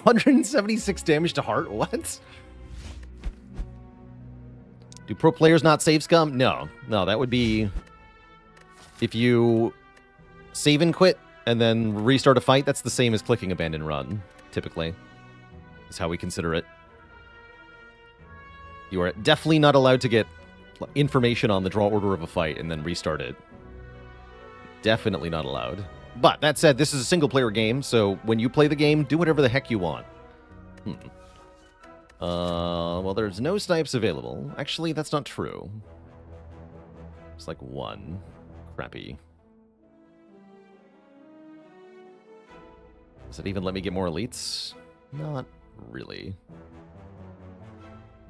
176 damage to heart? What? Do pro players not save scum? No. No, that would be... If you save and quit and then restart a fight, that's the same as clicking abandon run, typically. Is how we consider it. You are definitely not allowed to get information on the draw order of a fight and then restart it. Definitely not allowed. But, that said, this is a single-player game, so when you play the game, do whatever the heck you want. Well, there's no snipes available. Actually, that's not true. It's like one. Crappy. Does it even let me get more elites? Not really.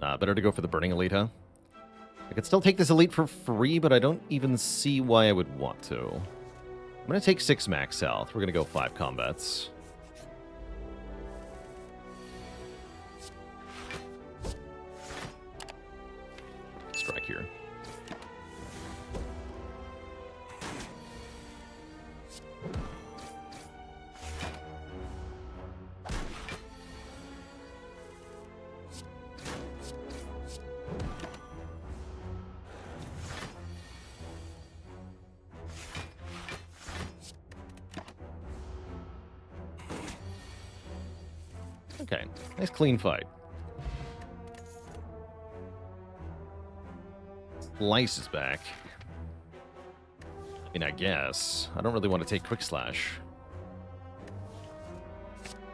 Better to go for the Burning Elite, huh? I could still take this elite for free, but I don't even see why I would want to. I'm going to take 6 max health. We're going to go 5 combats. Strike here. Okay, nice clean fight. Slice is back. I mean, I guess. I don't really want to take Quick Slash.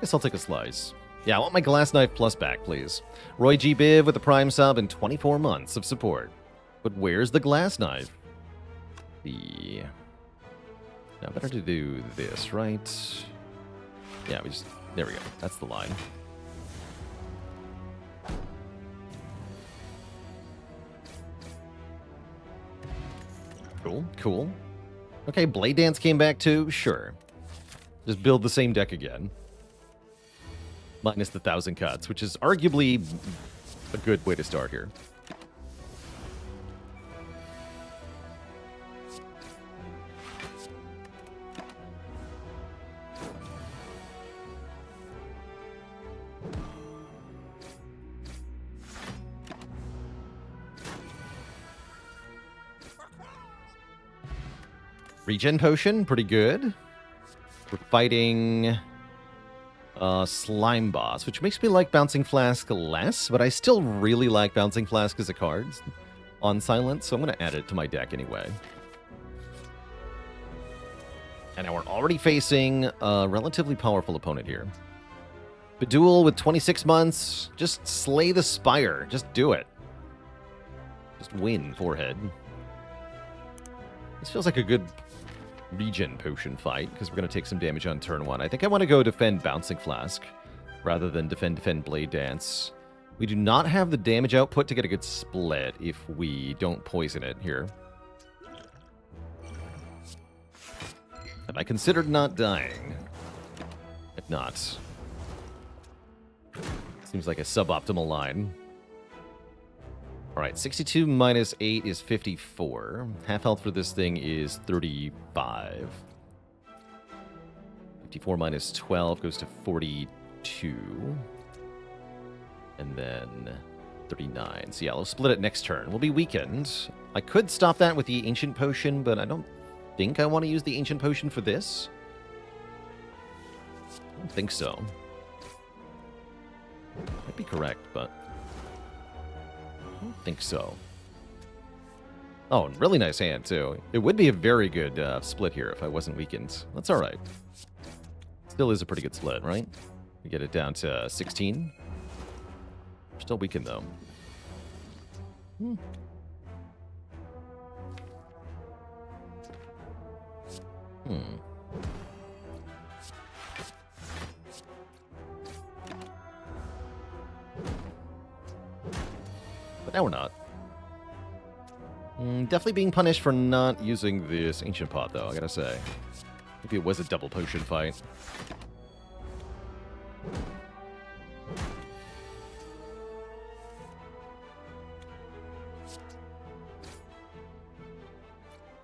Guess I'll take a Slice. Yeah, I want my Glass Knife Plus back, please. Roy G. Biv with the Prime sub and 24 months of support. But where's the Glass Knife? Now, better to do this, right? Yeah, we just... There we go. That's the line. Cool, cool. Okay, Blade Dance came back too? Sure. Just build the same deck again. Minus the 1,000 cuts, which is arguably a good way to start here. Regen Potion, pretty good. We're fighting Slime Boss, which makes me like Bouncing Flask less, but I still really like Bouncing Flask as a card on silence, so I'm going to add it to my deck anyway. And now we're already facing a relatively powerful opponent here. Beduel with 26 months. Just slay the Spire. Just do it. Just win, forehead. This feels like a good regen potion fight, because we're going to take some damage on turn 1. I think I want to go defend Bouncing Flask, rather than defend Blade Dance. We do not have the damage output to get a good split if we don't poison it here. Have I considered not dying? If not. Seems like a suboptimal line. Alright, 62 minus 8 is 54. Half health for this thing is 35. 54 minus 12 goes to 42. And then 39. So yeah, we'll split it next turn. We'll be weakened. I could stop that with the Ancient Potion, but I don't think I want to use the Ancient Potion for this. I don't think so. Might be correct, but... I don't think so. Oh, really nice hand, too. It would be a very good split here if I wasn't weakened. That's alright. Still is a pretty good split, right? We get it down to 16. We're still weakened, though. But now we're not. Definitely being punished for not using this Ancient Pot, though, I gotta say. Maybe it was a double potion fight.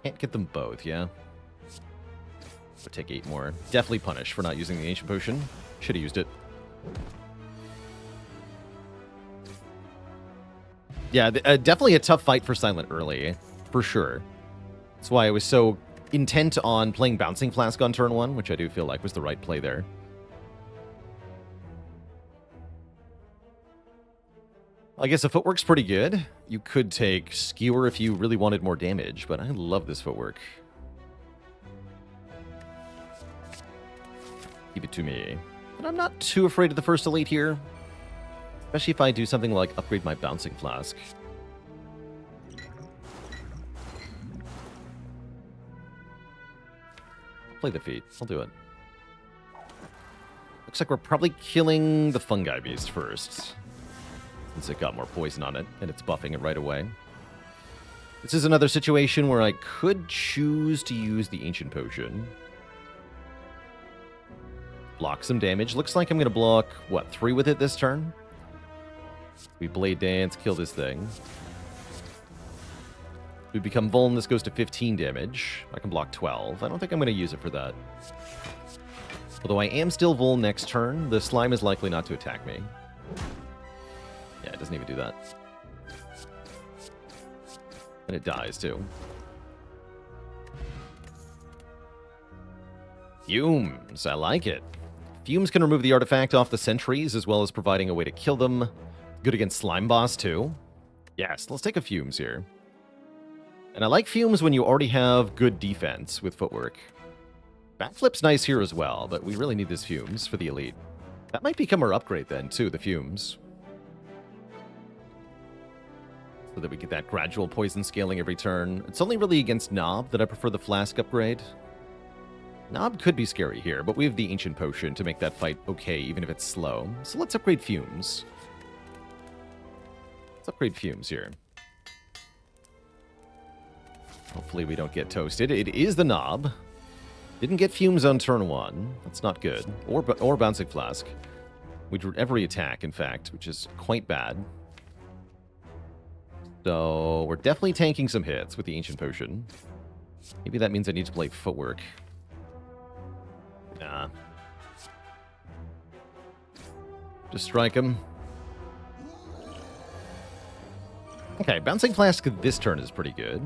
Can't get them both, yeah? Would take 8 more. Definitely punished for not using the Ancient Potion. Should have used it. Yeah, definitely a tough fight for Silent early, for sure. That's why I was so intent on playing Bouncing Flask on turn 1, which I do feel like was the right play there. I guess the footwork's pretty good. You could take Skewer if you really wanted more damage, but I love this footwork. Give it to me. But I'm not too afraid of the first elite here. Especially if I do something like upgrade my Bouncing Flask. Play the feat. I'll do it. Looks like we're probably killing the Fungi Beast first, since it got more poison on it, and it's buffing it right away. This is another situation where I could choose to use the Ancient Potion. Block some damage. Looks like I'm going to block, what, 3 with it this turn? We Blade Dance, kill this thing. We become Vuln, this goes to 15 damage. I can block 12. I don't think I'm going to use it for that. Although I am still Vuln next turn, the slime is likely not to attack me. Yeah, it doesn't even do that. And it dies, too. Fumes, I like it. Fumes can remove the artifact off the sentries, as well as providing a way to kill them. Good against Slime Boss, too. Yes, let's take a Fumes here. And I like Fumes when you already have good defense with footwork. Backflip's nice here as well, but we really need this Fumes for the elite. That might become our upgrade then, too, the Fumes. So that we get that gradual poison scaling every turn. It's only really against Knob that I prefer the Flask upgrade. Knob could be scary here, but we have the Ancient Potion to make that fight okay, even if it's slow. So let's upgrade Fumes. Let's upgrade Fumes here. Hopefully we don't get toasted. It is the Knob. Didn't get Fumes on turn 1. That's not good. Or Bouncing Flask. We drew every attack, in fact, which is quite bad. So we're definitely tanking some hits with the Ancient Potion. Maybe that means I need to play Footwork. Nah. Just strike him. Okay, Bouncing Flask this turn is pretty good.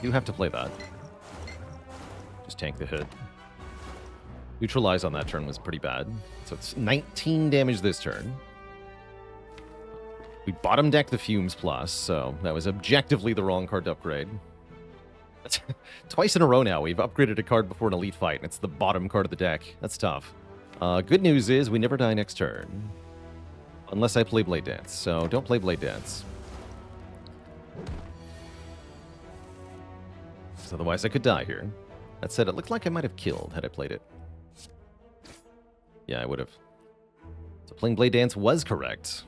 You have to play that. Just tank the hit. Neutralize on that turn was pretty bad. So it's 19 damage this turn. We bottom deck the Fumes Plus, so that was objectively the wrong card to upgrade. Twice in a row now, we've upgraded a card before an elite fight, and it's the bottom card of the deck. That's tough. Good news is we never die next turn. Unless I play Blade Dance, so don't play Blade Dance. Otherwise I could die here. That said, it looked like I might have killed had I played it. Yeah, I would have. So playing Blade Dance was correct.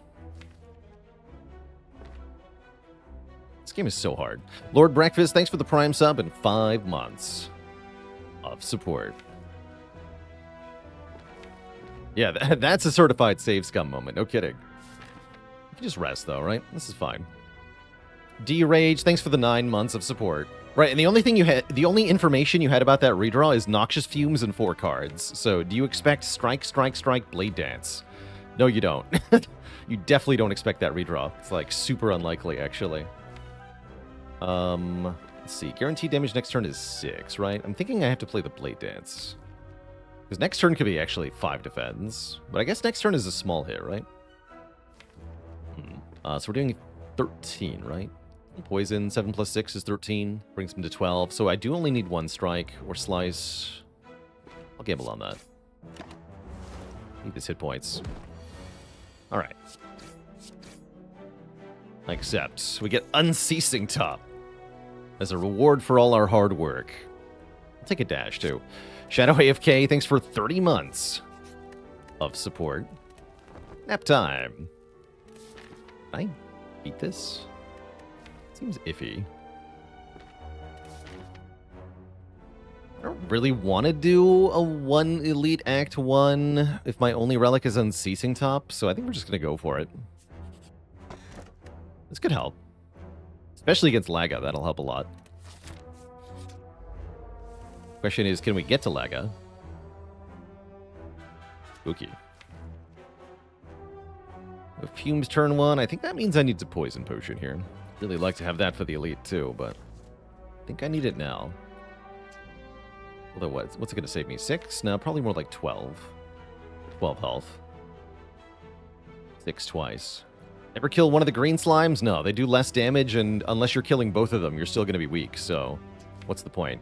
This game is so hard. Lord Breakfast, thanks for the Prime sub and 5 months of support. Yeah, that's a certified save scum moment. No kidding. You can just rest, though, right? This is fine. D-Rage, thanks for the 9 months of support. Right, and the only thing you had, the only information you had about that redraw is Noxious Fumes and 4 cards. So, do you expect Strike, Strike, Strike, Blade Dance? No, you don't. You definitely don't expect that redraw. It's, like, super unlikely, actually. Let's see. Guaranteed damage next turn is 6, right? I'm thinking I have to play the Blade Dance. Because next turn could be actually 5 defense. But I guess next turn is a small hit, right? So we're doing 13, right? Poison, 7 plus 6 is 13. Brings him to 12. So I do only need 1 strike or slice. I'll gamble on that. Need his hit points. Alright. I accept. We get Unceasing Top as a reward for all our hard work. I'll take a dash, too. Shadow AFK, thanks for 30 months of support. Nap time. Can I beat this? Seems iffy. I don't really want to do a 1 Elite Act 1 if my only relic is Unceasing Top, so I think we're just going to go for it. This could help. Especially against Laga, that'll help a lot. Question is, can we get to Laga? Spooky. If Fumes turn 1, I think that means I need a poison potion here. Really like to have that for the elite too, but I think I need it now. Although what's it going to save me? 6? No, probably more like 12. 12 health. 6 twice. Ever kill one of the green slimes? No, they do less damage, and unless you're killing both of them, you're still going to be weak, so what's the point?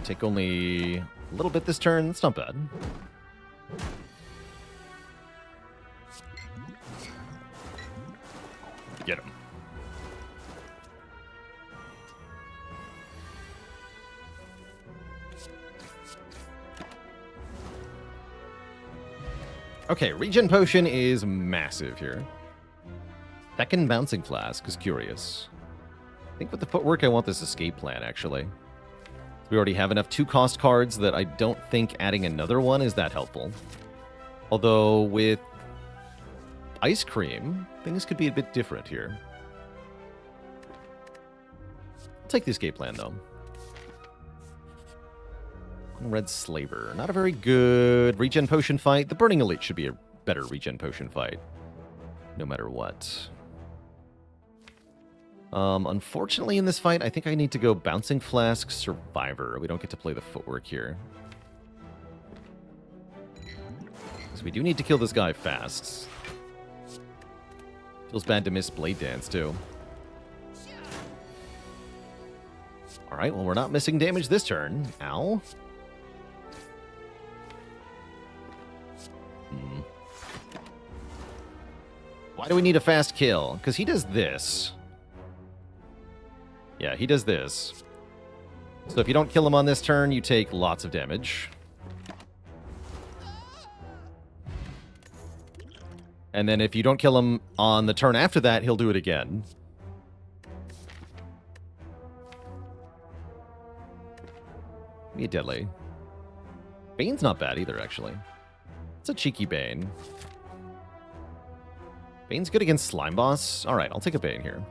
Take only a little bit this turn. That's not bad. Get him. Okay, regen potion is massive here. Second bouncing flask is curious. I think with the footwork, I want this escape plan, actually. We already have enough 2-cost cards that I don't think adding another one is that helpful. Although with ice cream, things could be a bit different here. I'll take the escape plan, though. Red Slaver. Not a very good regen potion fight. The Burning Elite should be a better regen potion fight, no matter what. Unfortunately, in this fight, I think I need to go Bouncing Flask Survivor. We don't get to play the footwork here. Because we do need to kill this guy fast. Feels bad to miss Blade Dance, too. Alright, well, we're not missing damage this turn. Ow. Why do we need a fast kill? Because he does this. Yeah, he does this. So if you don't kill him on this turn, you take lots of damage. And then if you don't kill him on the turn after that, he'll do it again. Be deadly. Bane's not bad either, actually. It's a cheeky Bane. Bane's good against Slime Boss. Alright, I'll take a Bane here.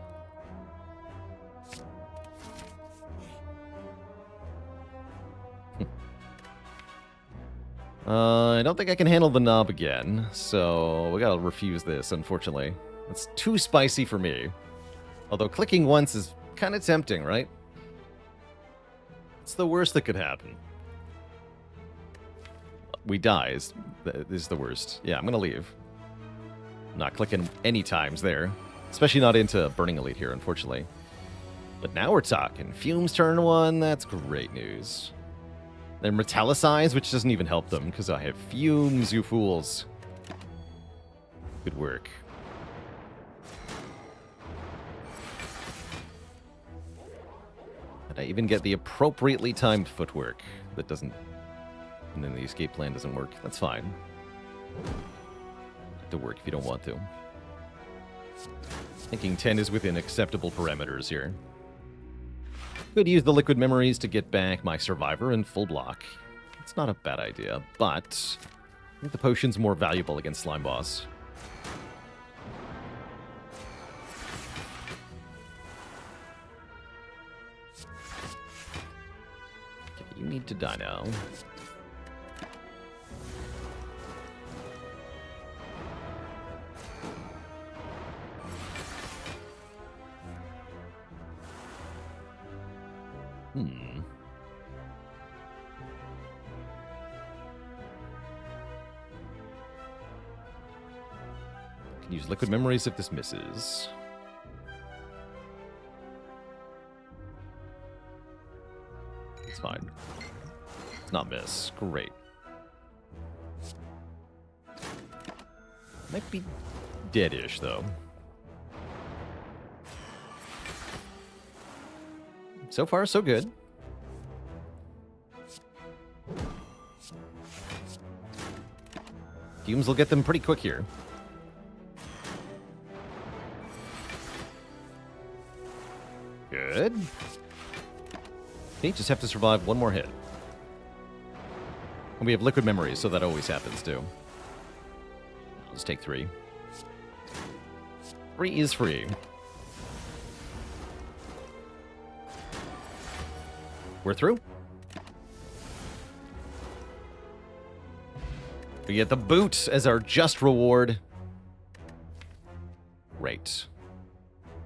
I don't think I can handle the knob again, so we gotta refuse this, unfortunately. It's too spicy for me. Although clicking once is kind of tempting, right? It's the worst that could happen. We die is the worst. Yeah, I'm gonna leave. I'm not clicking any times there. Especially not into Burning Elite here, unfortunately. But now we're talking. Fumes turn 1, that's great news. Then Metallicize, which doesn't even help them, because I have Fumes, you fools. Good work. And I even get the appropriately timed footwork that doesn't... And then the escape plan doesn't work. That's fine. Have to work if you don't want to. Thinking 10 is within acceptable parameters here. Could use the liquid memories to get back my survivor in full block. It's not a bad idea, but I think the potion's more valuable against Slime Boss. Okay, you need to die now. Can use liquid memories if this misses. It's fine. It's not miss. Great. Might be deadish though. So far, so good. Fumes will get them pretty quick here. Good. Okay, just have to survive one more hit. And we have liquid memories, so that always happens too. Let's take 3. 3 is free. We're through. We get the boot as our just reward. Great.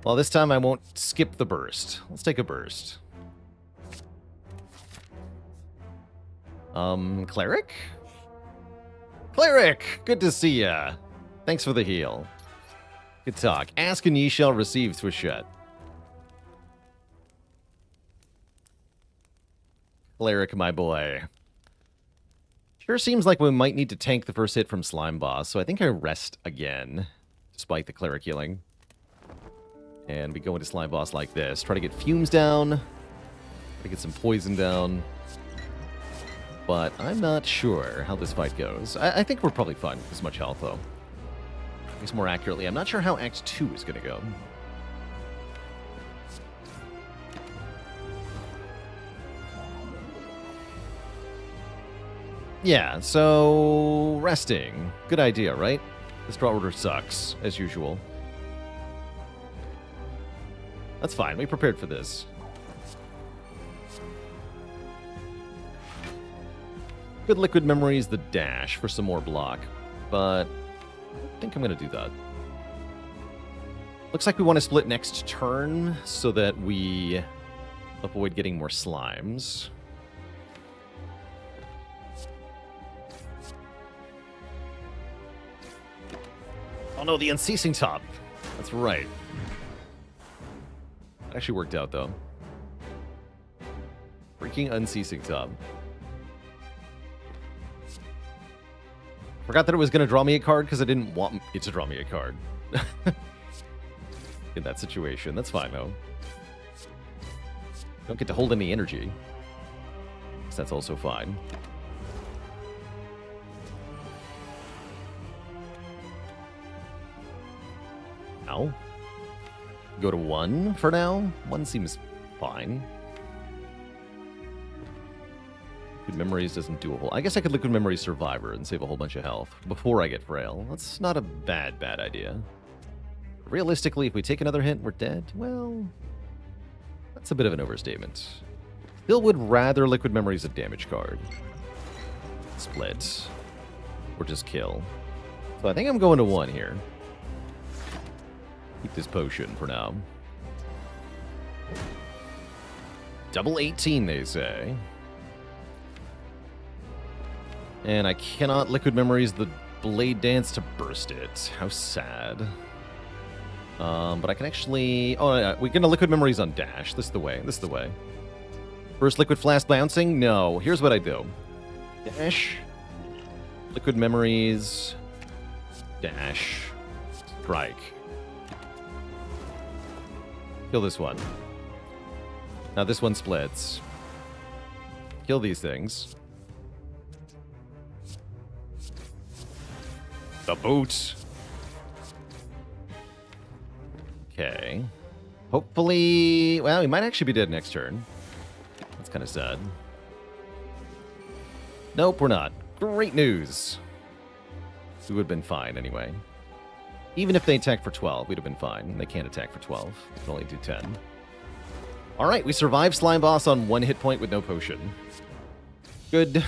Well, this time I won't skip the burst. Let's take a burst. Cleric? Cleric! Good to see ya. Thanks for the heal. Good talk. Ask and ye shall receive, Twishette. Cleric, my boy. Sure seems like we might need to tank the first hit from Slime Boss, so I think I rest again, despite the Cleric healing. And we go into Slime Boss like this. Try to get fumes down. Try to get some poison down. But I'm not sure how this fight goes. I think we're probably fine with this much health, though. I guess more accurately, I'm not sure how Act 2 is going to go. Yeah, so resting. Good idea, right? This draw order sucks, as usual. That's fine. We prepared for this. Good liquid memories, the dash for some more block, but I think I'm going to do that. Looks like we want to split next turn so that we avoid getting more slimes. Oh no, the unceasing top. That's right. Actually worked out, though. Freaking unceasing top. Forgot that it was going to draw me a card because I didn't want it to draw me a card. In that situation. That's fine, though. Don't get to hold any energy. So that's also fine. Ow. Go to 1 for now. 1 seems fine. Liquid Memories doesn't do a whole... I guess I could Liquid Memories Survivor and save a whole bunch of health before I get Frail. That's not a bad idea. Realistically, if we take another hit, we're dead. Well, that's a bit of an overstatement. Still would rather Liquid Memories a damage card. Split. Or just kill. So I think I'm going to 1 here. Keep this potion for now. Double 18, they say. And I cannot Liquid Memories the Blade Dance to burst it. How sad. But I can actually... Oh, yeah, we're going to Liquid Memories on Dash. This is the way. This is the way. First Liquid Flask bouncing? No. Here's what I do. Dash. Liquid Memories. Dash. Strike. Kill this one. Now this one splits. Kill these things. The boot. Okay. Hopefully... Well, he might actually be dead next turn. That's kind of sad. Nope, we're not. Great news. We would have been fine anyway. Even if they attack for 12, we'd have been fine. They can't attack for 12. They can only do 10. Alright, we survived Slime Boss on 1 hit point with no potion. Good.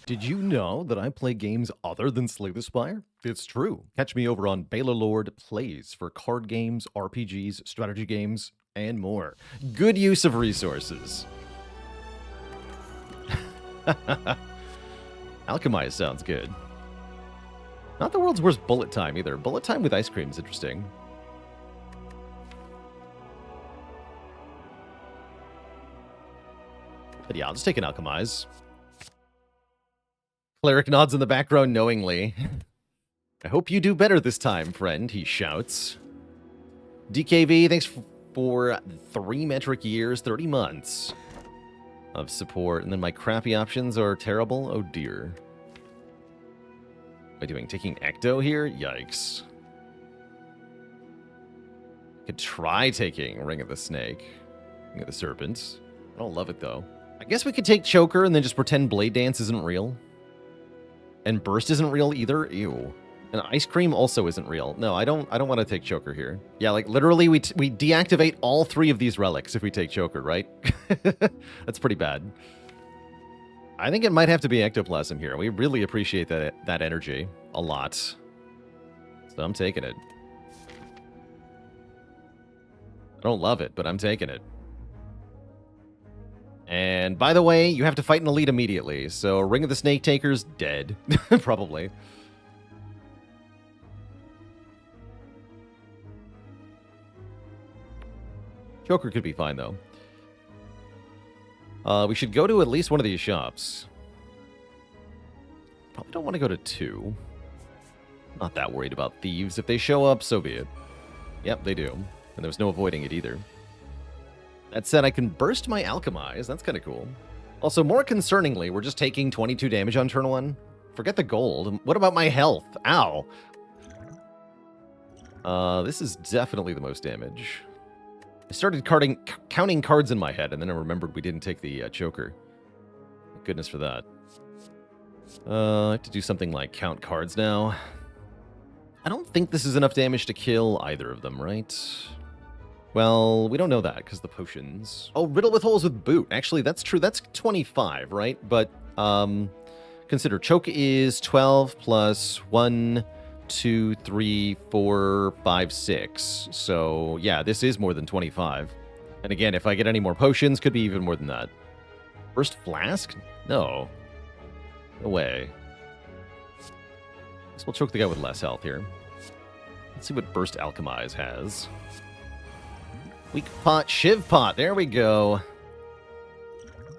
Did you know that I play games other than Slay the Spire? It's true. Catch me over on Baalorlord Plays for card games, RPGs, strategy games, and more. Good use of resources. Alchemize sounds good. Not the world's worst bullet time either. Bullet time with ice cream is interesting. But yeah, I'll just take an Alchemize. Cleric nods in the background knowingly. I hope you do better this time, friend, he shouts. DKV, thanks for 3 metric years, 30 months of support. And then my crappy options are terrible. Oh dear. What am I doing? Taking Ecto here? Yikes. Could try taking Ring of the Snake. Look at the serpent. I don't love it, though. I guess we could take Choker and then just pretend Blade Dance isn't real. And Burst isn't real either. Ew. And Ice Cream also isn't real. No, I don't want to take Choker here. Yeah, like literally we deactivate all 3 of these relics if we take Choker, right? That's pretty bad. I think it might have to be Ectoplasm here. We really appreciate that energy a lot. So I'm taking it. I don't love it, but I'm taking it. And by the way, you have to fight an elite immediately. So Ring of the Snake Taker's dead. Probably. Joker could be fine, though. We should go to at least one of these shops. Probably don't want to go to 2. Not that worried about thieves. If they show up, so be it. Yep, they do. And there's no avoiding it either. That said, I can burst my Alchemize. That's kind of cool. Also, more concerningly, we're just taking 22 damage on turn 1. Forget the gold. What about my health? Ow. This is definitely the most damage. I started counting cards in my head, and then I remembered we didn't take the choker. Thank goodness for that. I have to do something like count cards now. I don't think this is enough damage to kill either of them, right? Well, we don't know that, because the potions... Oh, Riddle with Holes with Boot. Actually, that's true. That's 25, right? But, consider Choke is 12 plus 1... 2, 3, 4, 5, 6. So, yeah, this is more than 25. And again, if I get any more potions, could be even more than that. Burst Flask? No. No way. Guess we'll choke the guy with less health here. Let's see what Burst Alchemize has. Weak Pot, Shiv Pot. There we go.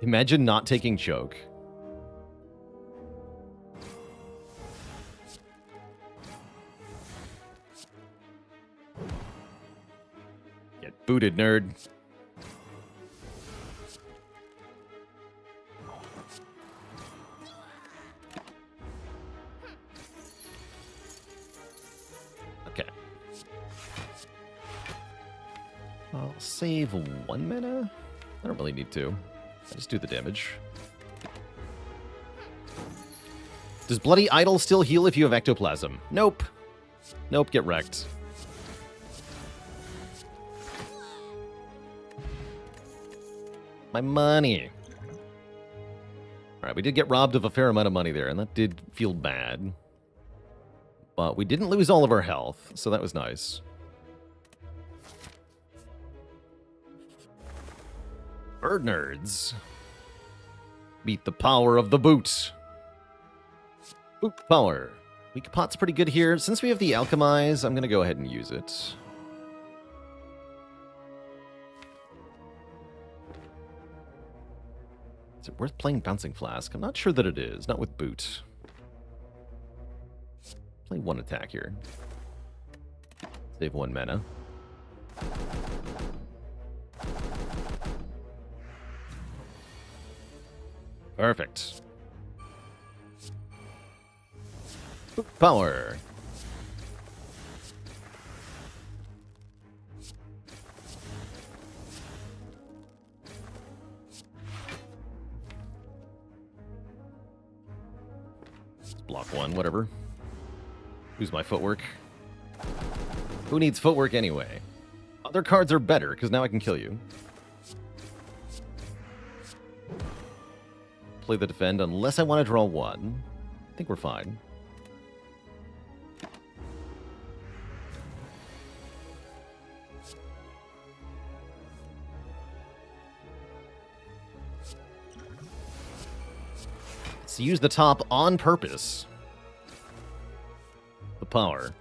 Imagine not taking choke. Booted, nerd. Okay. I'll save 1 mana. I don't really need to. I just do the damage. Does Bloody Idol still heal if you have Ectoplasm? Nope. Nope, get wrecked. My money. Alright, we did get robbed of a fair amount of money there, and that did feel bad. But we didn't lose all of our health, so that was nice. Bird nerds. Beat the power of the boot. Boot power. Weak Pot's pretty good here. Since we have the Alchemize, I'm going to go ahead and use it. Is it worth playing Bouncing Flask? I'm not sure that it is. Not with Boot. Play 1 attack here. Save 1 mana. Perfect. Boot power. Block 1, whatever. Who's my footwork? Who needs footwork anyway? Other cards are better, because now I can kill you. Play the defend, unless I want to draw 1. I think we're fine. So use the top on purpose. The power.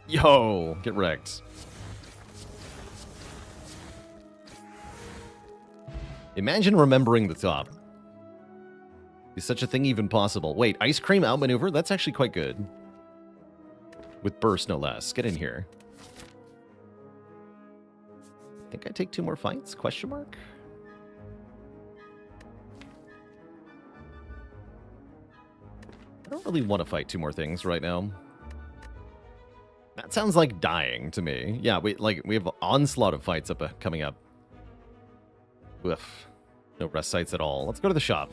Yo, get wrecked. Imagine remembering the top. Is such a thing even possible? Wait, Ice Cream outmaneuver? That's actually quite good. With burst, no less. Get in here. I think I take 2 more fights? Question mark? I don't really want to fight 2 more things right now. That sounds like dying to me. Yeah, we have an onslaught of fights coming up. Oof. No rest sites at all. Let's go to the shop.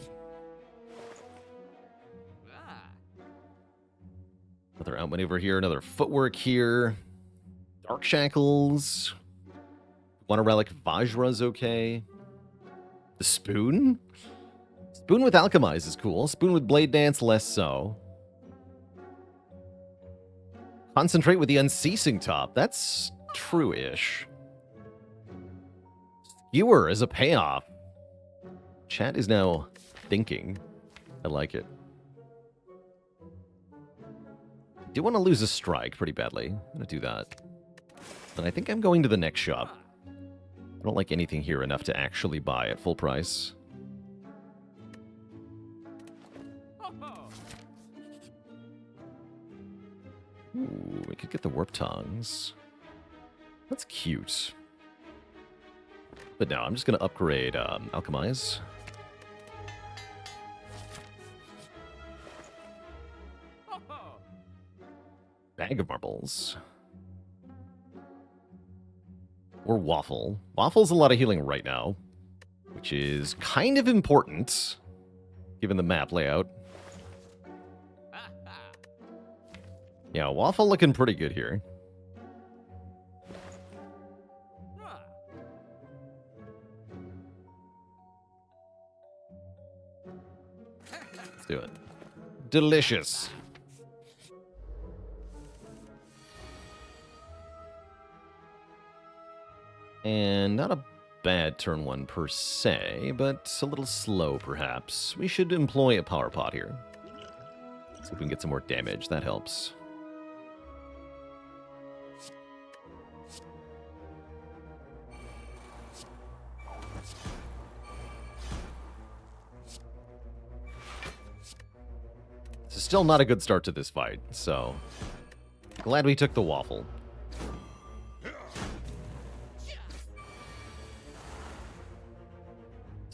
Another outmaneuver here, another footwork here. Dark Shackles. Want a relic Vajra's okay. The spoon? Spoon with Alchemize is cool. Spoon with Blade Dance, less so. Concentrate with the Unceasing top. That's true-ish. Skewer as a payoff. Chat is now thinking. I like it. I do want to lose a strike pretty badly. I'm going to do that. And I think I'm going to the next shop. I don't like anything here enough to actually buy at full price. Ooh, we could get the Warp Tongues. That's cute. But no, I'm just going to upgrade Alchemize. Bag of Marbles. Or Waffle. Waffle's a lot of healing right now, which is kind of important, given the map layout. Yeah, Waffle looking pretty good here. Let's do it. Delicious. And not a bad turn one per se, but a little slow perhaps. We should employ a power pot here. See if we can get some more damage. That helps. This is still not a good start to this fight, so glad we took the Waffle.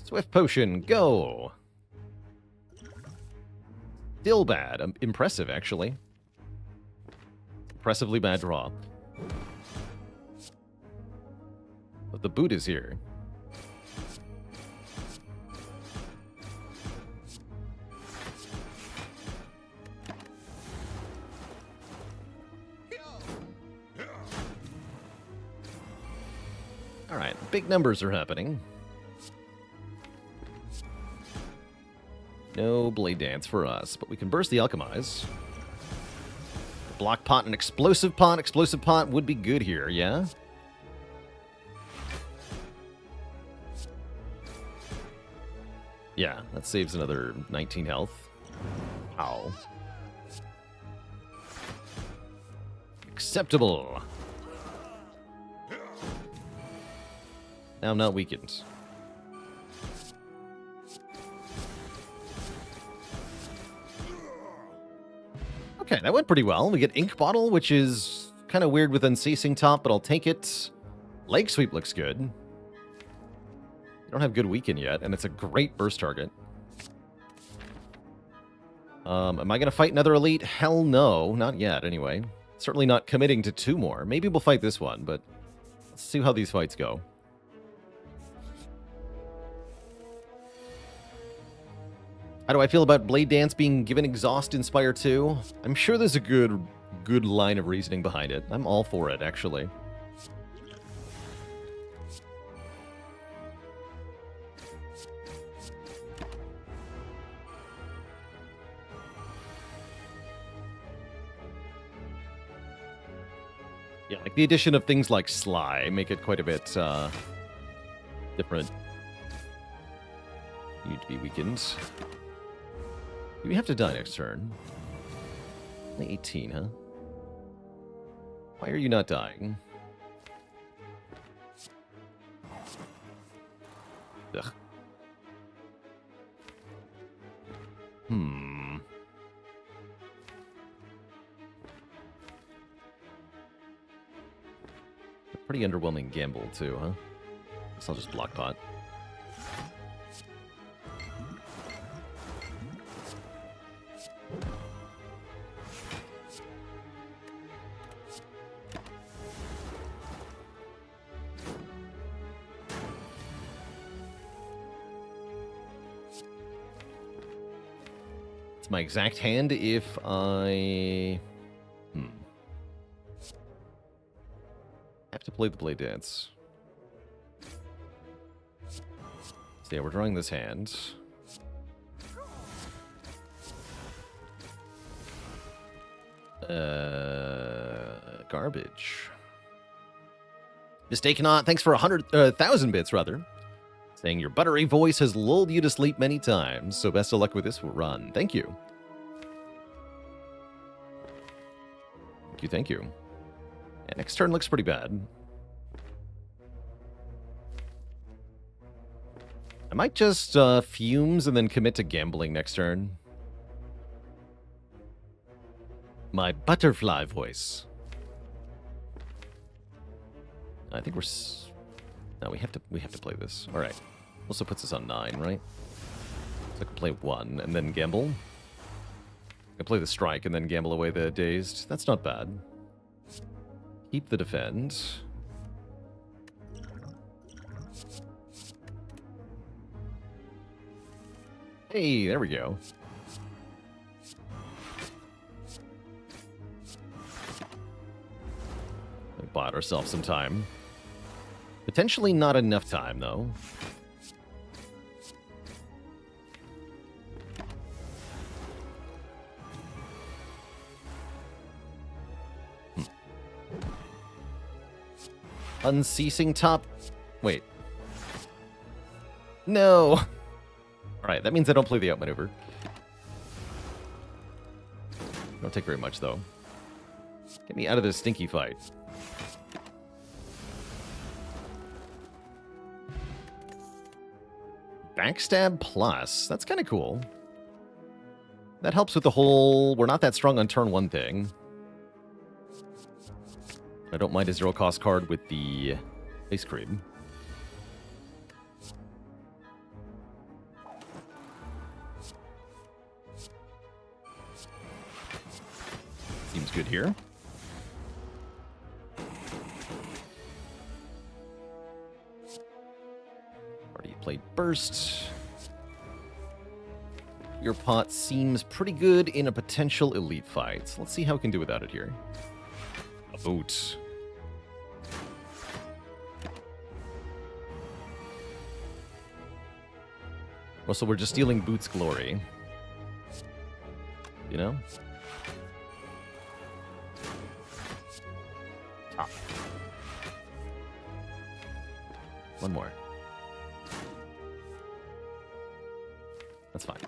Swift Potion, go! Still bad. Impressive, actually. Impressively bad draw. But the boot is here. Alright, big numbers are happening. No Blade Dance for us, but we can burst the Alchemize. Block pot and explosive pot. Explosive pot would be good here, yeah? Yeah, that saves another 19 health. Ow. Acceptable. Now I'm not weakened. Okay, that went pretty well. We get Ink Bottle, which is kind of weird with Unceasing top, but I'll take it. Leg Sweep looks good. I don't have good weaken yet, and it's a great burst target. Am I going to fight another elite? Hell no. Not yet, anyway. Certainly not committing to 2 more. Maybe we'll fight this one, but let's see how these fights go. How do I feel about Blade Dance being given Exhaust in Spire 2? I'm sure there's a good line of reasoning behind it. I'm all for it, actually. Yeah, like the addition of things like Sly make it quite a bit different. You need to be weakened. We have to die next turn. Only 18, huh? Why are you not dying? Ugh. A pretty underwhelming gamble, too, huh? Guess I'll just block pot. It's my exact hand if I... have to play the Blade Dance. So yeah, we're drawing this hand. Garbage. Mistake not. Thanks for 1,000 bits, rather. Saying your buttery voice has lulled you to sleep many times, so best of luck with this run. Thank you. Thank you, thank you. Yeah, next turn looks pretty bad. I might just fumes and then commit to gambling next turn. My butterfly voice. I think we're... No, we have to play this. All right. Also puts us on 9, right? So I can play 1 and then gamble. I can play the strike and then gamble away the dazed. That's not bad. Keep the defend. Hey, there we go. We bought ourselves some time. Potentially not enough time, though. Unceasing top... Wait. No! Alright, that means I don't play the outmaneuver. Don't take very much, though. Get me out of this stinky fight. Backstab plus. That's kind of cool. That helps with the whole we're not that strong on turn 1 thing. I don't mind a 0-cost card with the Ice Cream. Seems good here. Already played Burst. Your pot seems pretty good in a potential elite fight. So let's see how we can do without it here. A boot. Russell, we're just stealing Boot's glory. You know? Top. One more. That's fine.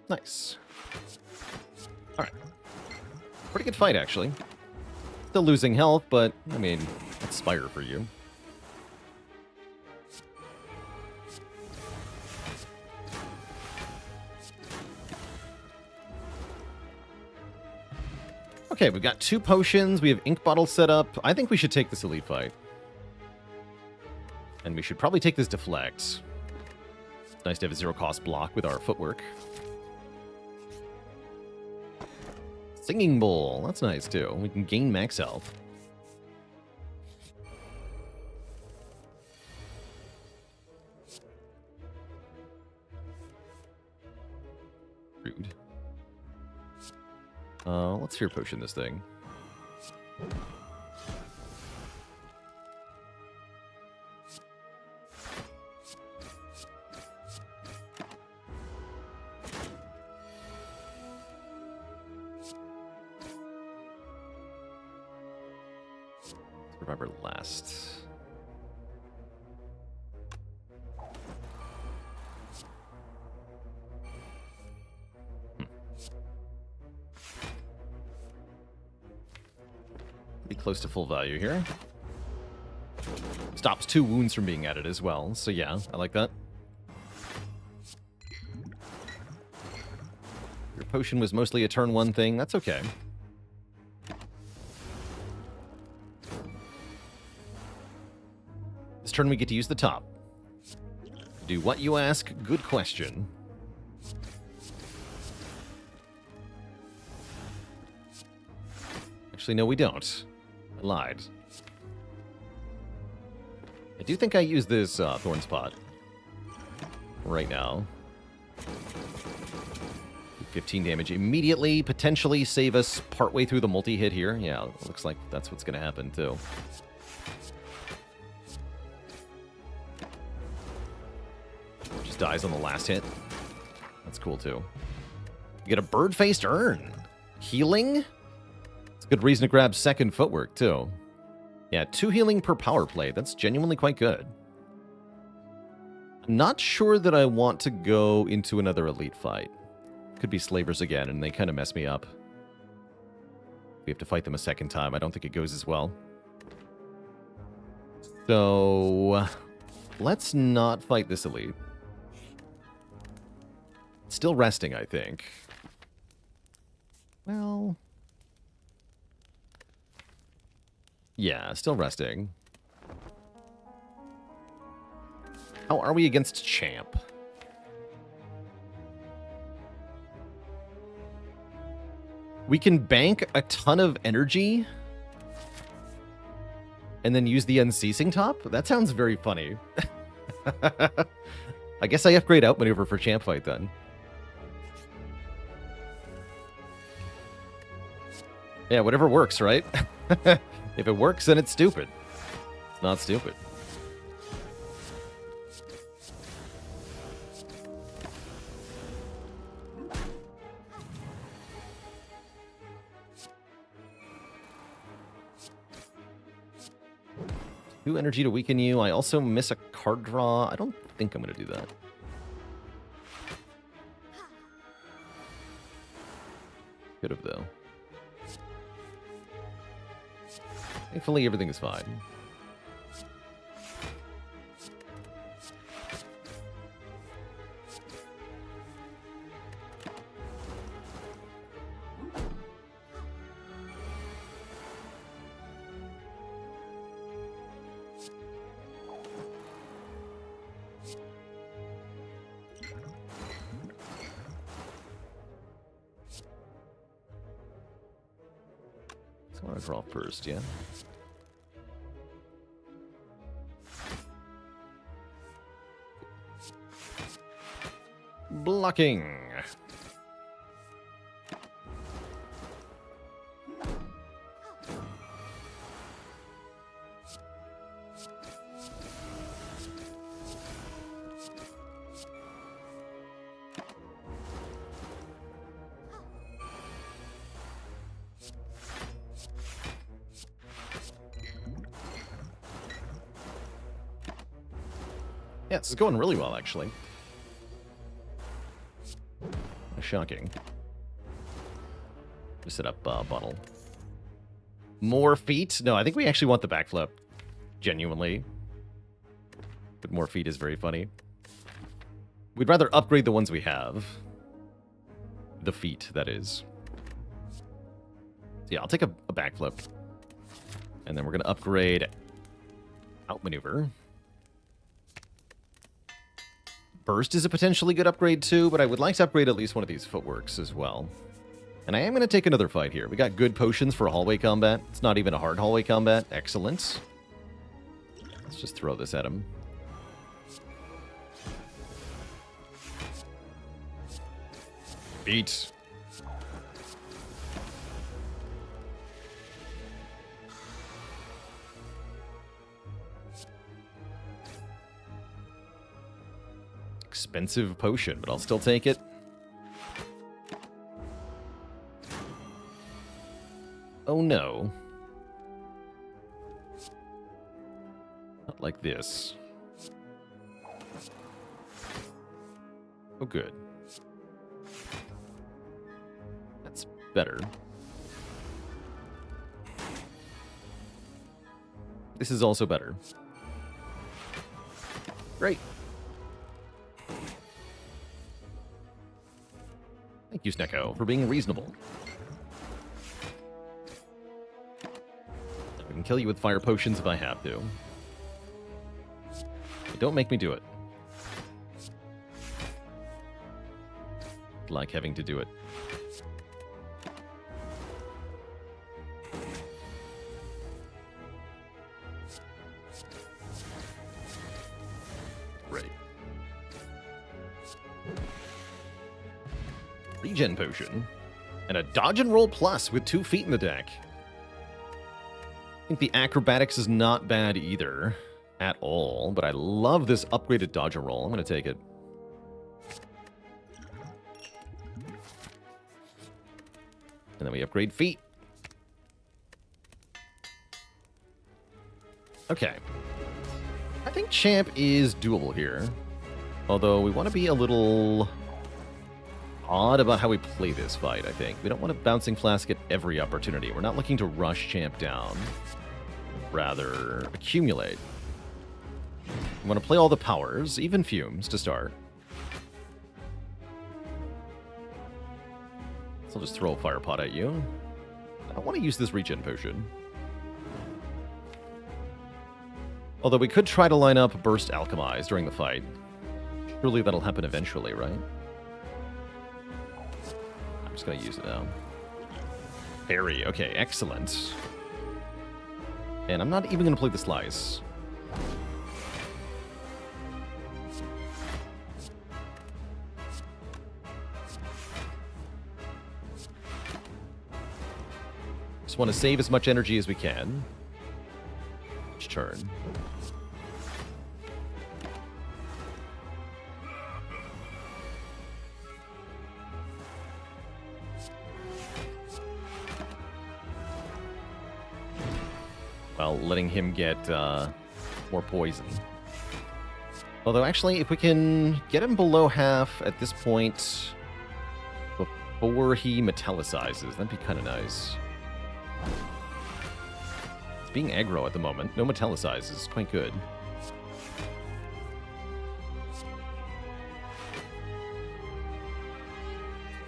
Nice. All right. Pretty good fight, actually. Still losing health, but, I mean, that's Spire for you. Okay, we've got 2 potions. We have ink bottle set up. I think we should take this elite fight. And we should probably take this deflect. It's nice to have a 0-cost block with our footwork. Singing Bowl. That's nice, too. We can gain max health. Rude. Let's Fear Potion this thing. Remember last. Be close to full value here. Stops 2 wounds from being added as well, so yeah, I like that. Your potion was mostly a turn 1 thing, that's okay. This turn we get to use the top. Do what you ask, good question. Actually, no, we don't. Lied. I do think I use this Thorn Spot right now. 15 damage immediately, potentially save us partway through the multi-hit here. Yeah, it looks like that's what's going to happen, too. Just dies on the last hit. That's cool, too. You get a bird-faced urn. Healing? It's a good reason to grab second footwork, too. Yeah, 2 healing per power play. That's genuinely quite good. I'm not sure that I want to go into another elite fight. Could be slavers again, and they kind of mess me up. We have to fight them a second time. I don't think it goes as well. So, let's not fight this elite. Still resting, I think. Well... yeah, still resting. How are we against Champ? We can bank a ton of energy and then use the Unceasing Top? That sounds very funny. I guess I upgrade Outmaneuver for Champ Fight then. Yeah, whatever works, right? If it works, then it's stupid. It's not stupid. Two energy to weaken you. I also miss a card draw. I don't think I'm going to do that. Could have, though. Thankfully, everything is fine. I want to draw first, yeah. Blocking. Yeah, this is going really well, actually. Shocking. Just set up bottle. More feet? No, I think we actually want the backflip. Genuinely. But more feet is very funny. We'd rather upgrade the ones we have. The feet, that is. So yeah, I'll take a backflip. And then we're going to upgrade Outmaneuver. Burst is a potentially good upgrade too, but I would like to upgrade at least one of these footworks as well. And I am going to take another fight here. We got good potions for hallway combat. It's not even a hard hallway combat. Excellent. Let's just throw this at him. Beat. Expensive potion, but I'll still take it. Oh no. Not like this. Oh good. That's better. This is also better. Great. Thank you, Snecko, for being reasonable. I can kill you with fire potions if I have to. But don't make me do it. I like having to do it. Regen potion. And a dodge and roll plus with 2 feet in the deck. I think the acrobatics is not bad either. At all. But I love this upgraded dodge and roll. I'm going to take it. And then we upgrade feet. Okay. I think champ is doable here. Although we want to be a little odd about how we play this fight, I think. We don't want a bouncing flask at every opportunity. We're not looking to rush champ down. Rather, accumulate. We want to play all the powers, even fumes, to start. So I'll just throw a fire pot at you. I don't want to use this regen potion. Although we could try to line up Burst Alchemize during the fight. Surely that'll happen eventually, right? I'm just going to use it now. Parry. Okay, excellent. And I'm not even going to play the Slice. Just want to save as much energy as we can. Each turn. Well, letting him get more poison. Although, actually, if we can get him below half at this point before he metallicizes, that'd be kind of nice. It's being aggro at the moment. No metallicize is quite good.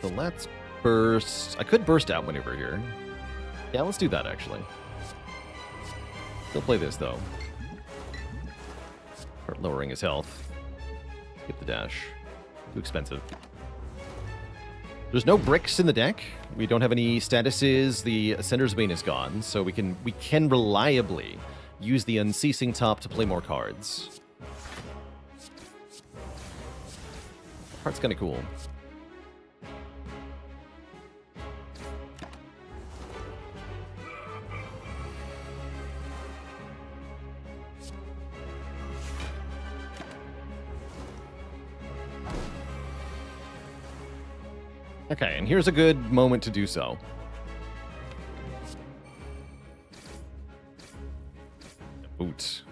So let's burst. I could burst out maneuver here. Yeah, let's do that, actually. Still play this, though. Start lowering his health. Skip the dash. Too expensive. There's no bricks in the deck. We don't have any statuses. The Ascender's Bane is gone, so we can reliably use the Unceasing Top to play more cards. Card's kind of cool. Okay, and here's a good moment to do so. Boot.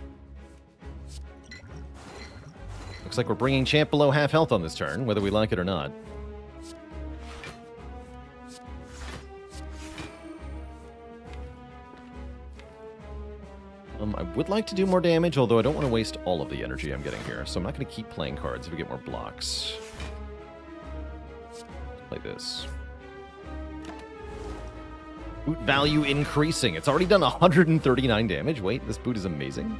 Looks like we're bringing champ below half health on this turn, whether we like it or not. I would like to do more damage, although I don't want to waste all of the energy I'm getting here, so I'm not going to keep playing cards if we get more blocks. Like this. Boot value increasing. It's already done 139 damage. Wait, this boot is amazing.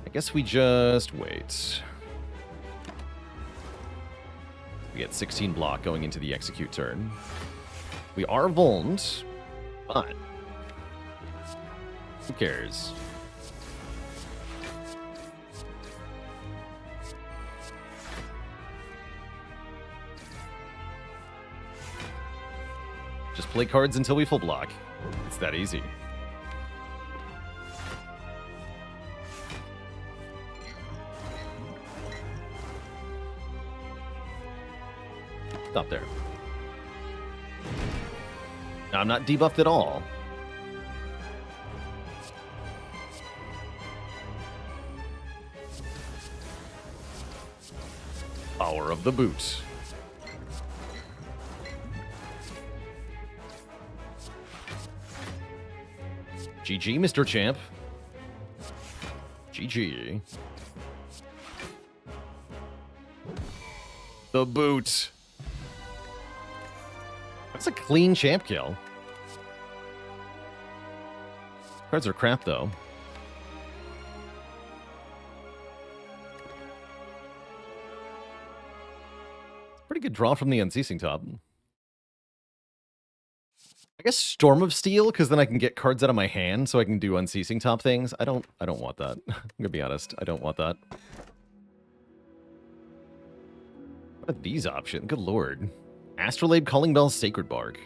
I guess we just wait. We get 16 block going into the execute turn. We are vulned. But who cares? Just play cards until we full block. It's that easy. Stop there. I'm not debuffed at all. Power of the boot. GG, Mr. Champ. GG. The boot. That's a clean champ kill. Cards are crap, though. Pretty good draw from the Unceasing Top. I guess Storm of Steel, because then I can get cards out of my hand, so I can do Unceasing top things. I don't want that. I'm gonna be honest. I don't want that. What are these options? Good lord. Astrolabe, Calling Bell, Sacred Bark.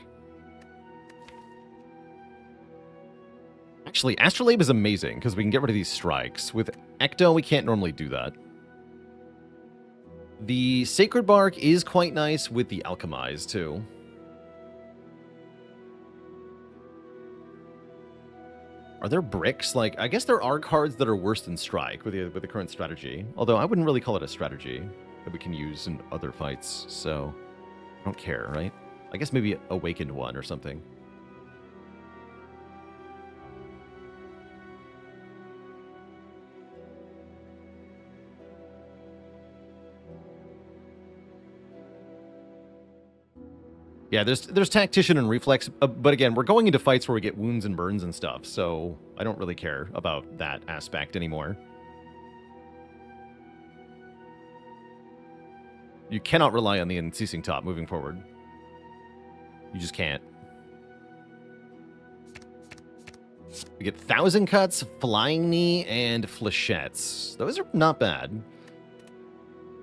Actually, Astrolabe is amazing, because we can get rid of these strikes. With Ecto, we can't normally do that. The Sacred Bark is quite nice with the Alchemize, too. Are there bricks? Like, I guess there are cards that are worse than Strike with the current strategy. Although I wouldn't really call it a strategy that we can use in other fights, so I don't care, right? I guess maybe Awakened One or something. Yeah, there's Tactician and Reflex, but again, we're going into fights where we get wounds and burns and stuff, so I don't really care about that aspect anymore. You cannot rely on the Unceasing top moving forward. You just can't. We get Thousand Cuts, Flying Knee, and Flechettes. Those are not bad.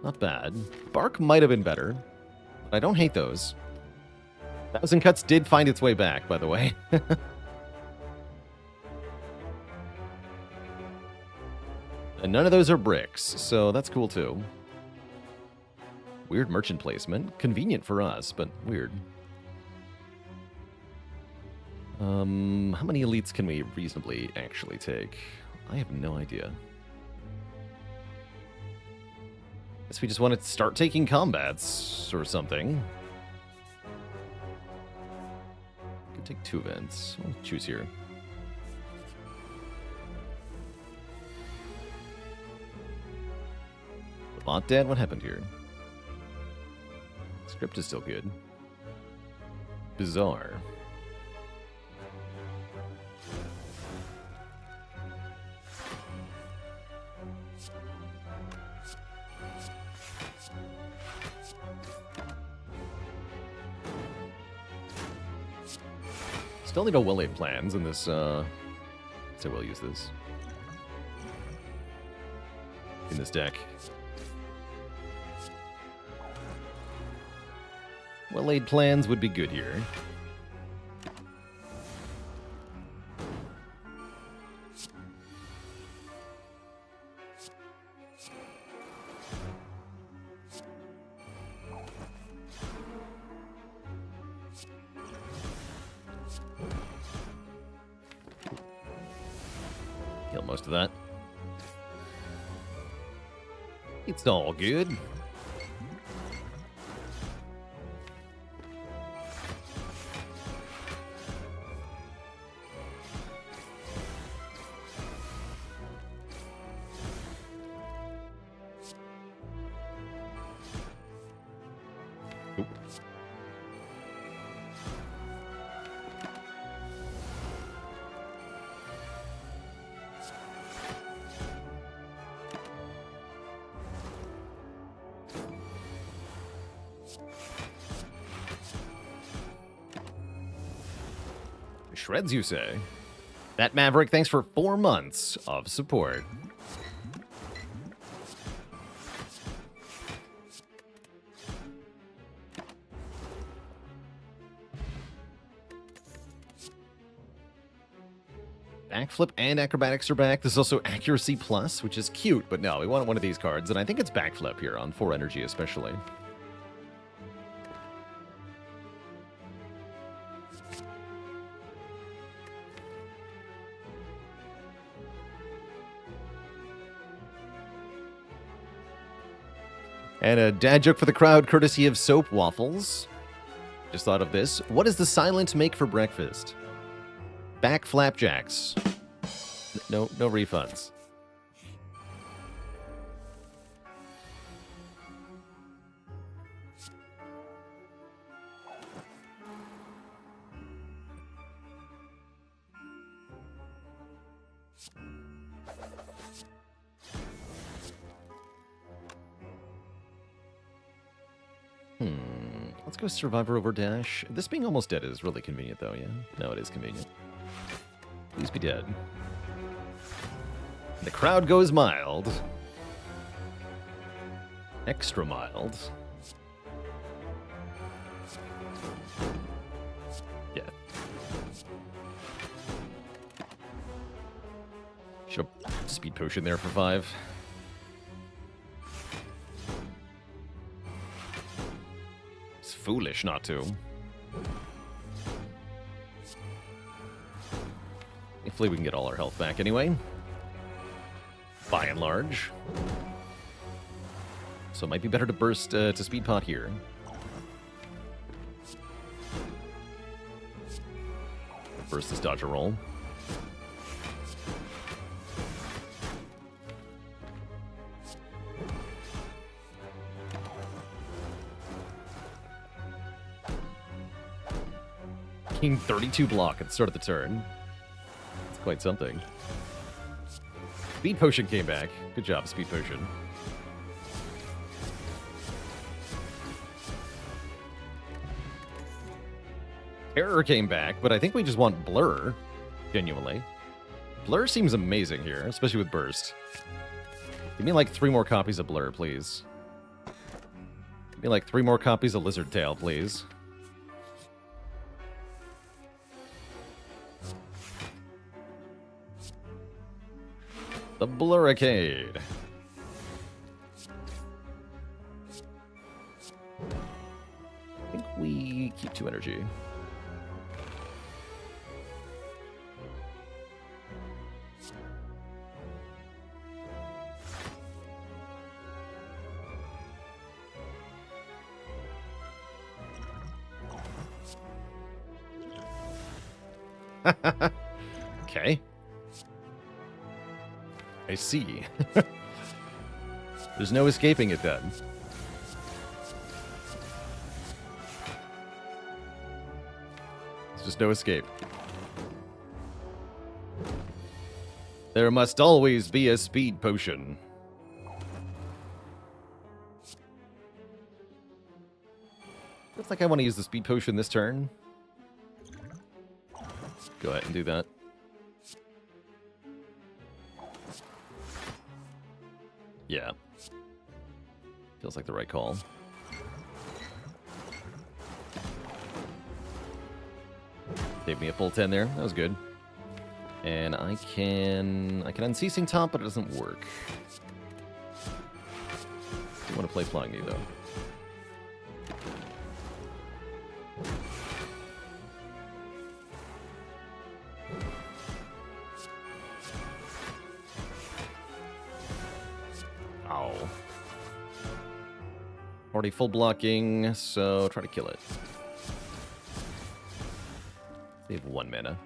Not bad. Bark might have been better, but I don't hate those. Thousand Cuts did find its way back, by the way. And none of those are bricks, so that's cool too. Weird merchant placement. Convenient for us, but weird. How many elites can we reasonably actually take? I have no idea. Guess we just want to start taking combats or something. Could take 2 events. I'll choose here. Bot dead? What happened here? Script is still good. Bizarre. Still need a well-laid plans in this, so we'll use this. In this deck. Well-laid plans would be good here. Kill most of that. It's all good. Shreds, you say? That Maverick, thanks for 4 months of support. Backflip and Acrobatics are back. This is also Accuracy Plus, which is cute, but no, we want one of these cards, and I think it's Backflip here on 4 energy especially. And a dad joke for the crowd, courtesy of Soap Waffles. Just thought of this. What does the silent make for breakfast? Back flapjacks. No refunds. Let's go Survivor over Dash. This being almost dead is really convenient, though, yeah? No, it is convenient. Please be dead. The crowd goes mild. Extra mild. Yeah. Should have speed potion there for 5. It's foolish not to. Hopefully we can get all our health back anyway. By and large. So it might be better to burst to speed pot here. Burst this dodge roll. King 32 block at the start of the turn. That's quite something. Speed Potion came back. Good job, Speed Potion. Terror came back, but I think we just want Blur, genuinely. Blur seems amazing here, especially with Burst. Give me like 3 more copies of Blur, please. Give me like 3 more copies of Lizard Tail, please. The Blurricade. I think we keep 2 energy. Okay. I see. There's no escaping it then. There's just no escape. There must always be a speed potion. Looks like I want to use the speed potion this turn. Go ahead and do that. Yeah. Feels like the right call. Gave me a full 10 there. That was good. And I can Unceasing Top, but it doesn't work. I want to play Flying Knee, though. Already full blocking, so try to kill it. Save 1 mana.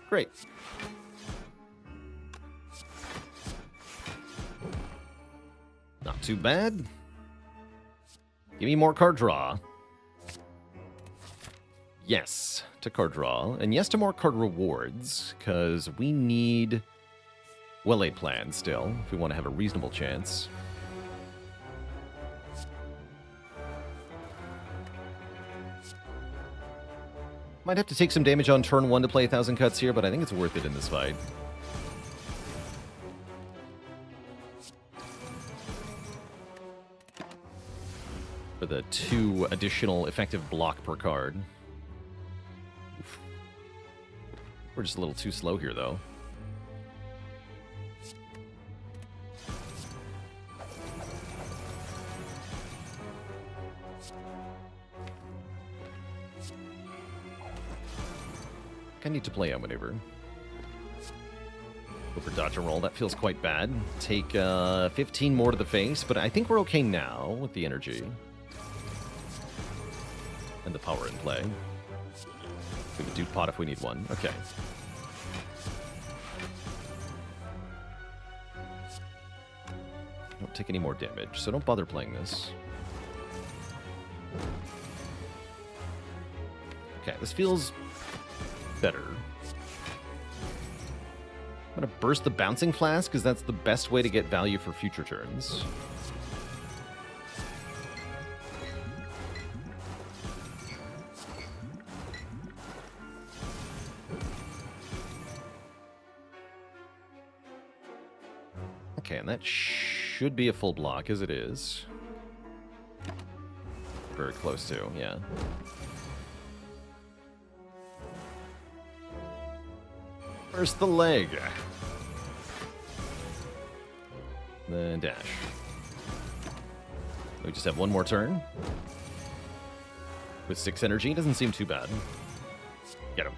Great. Not too bad. Give me more card draw. Yes to card draw, and yes to more card rewards, because we need well-laid plans still, if we want to have a reasonable chance. Might have to take some damage on turn 1 to play 1,000 cuts here, but I think it's worth it in this fight. For the 2 additional effective block per card. Oof. We're just a little too slow here, though. I need to play Outmaneuver. Go for dodge and roll. That feels quite bad. Take 15 more to the face, but I think we're okay now with the energy. And the power in play. We have a Duke Pot if we need one. Okay. Don't take any more damage, so don't bother playing this. Okay, this feels better. I'm gonna burst the Bouncing Flask, because that's the best way to get value for future turns. and that should be a full block, as it is. Very close to, yeah. Where's the leg? Then dash. We just have one more turn. With 6 energy, doesn't seem too bad. Get him.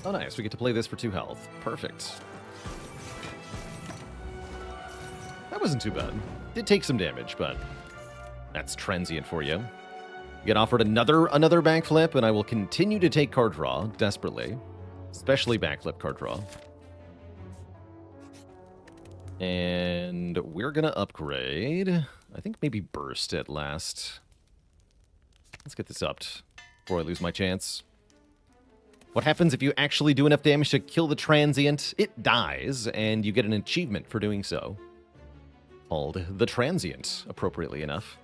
Oh, nice. We get to play this for 2 health. Perfect. That wasn't too bad. Did take some damage, but that's transient for you. You get offered another backflip, and I will continue to take card draw desperately. Especially backflip card draw. And we're going to upgrade. I think maybe burst at last. Let's get this upped before I lose my chance. What happens if you actually do enough damage to kill the transient? It dies, and you get an achievement for doing so. Called the Transient, appropriately enough.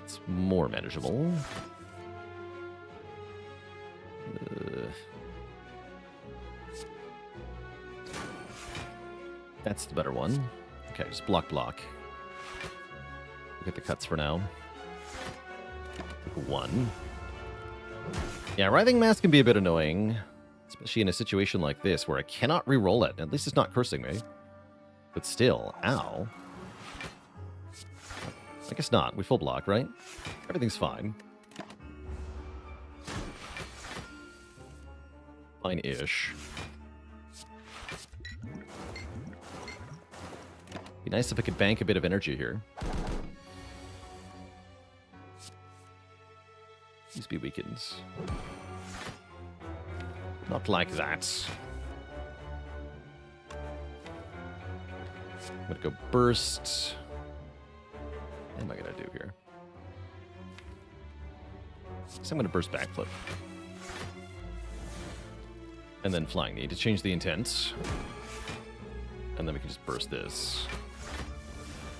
It's more manageable. That's the better one. Okay, just block. Look at the cuts for now. 1. Yeah, Writhing Mass can be a bit annoying, especially in a situation like this where I cannot re-roll it. At least it's not cursing me. But still, ow. I guess not. We full block, right? Everything's fine. Fine-ish. Be nice if I could bank a bit of energy here. Please be weakened. Not like that. I'm gonna go burst. What am I gonna do here? So I'm gonna burst backflip. And then flying knee to change the intent. And then we can just burst this.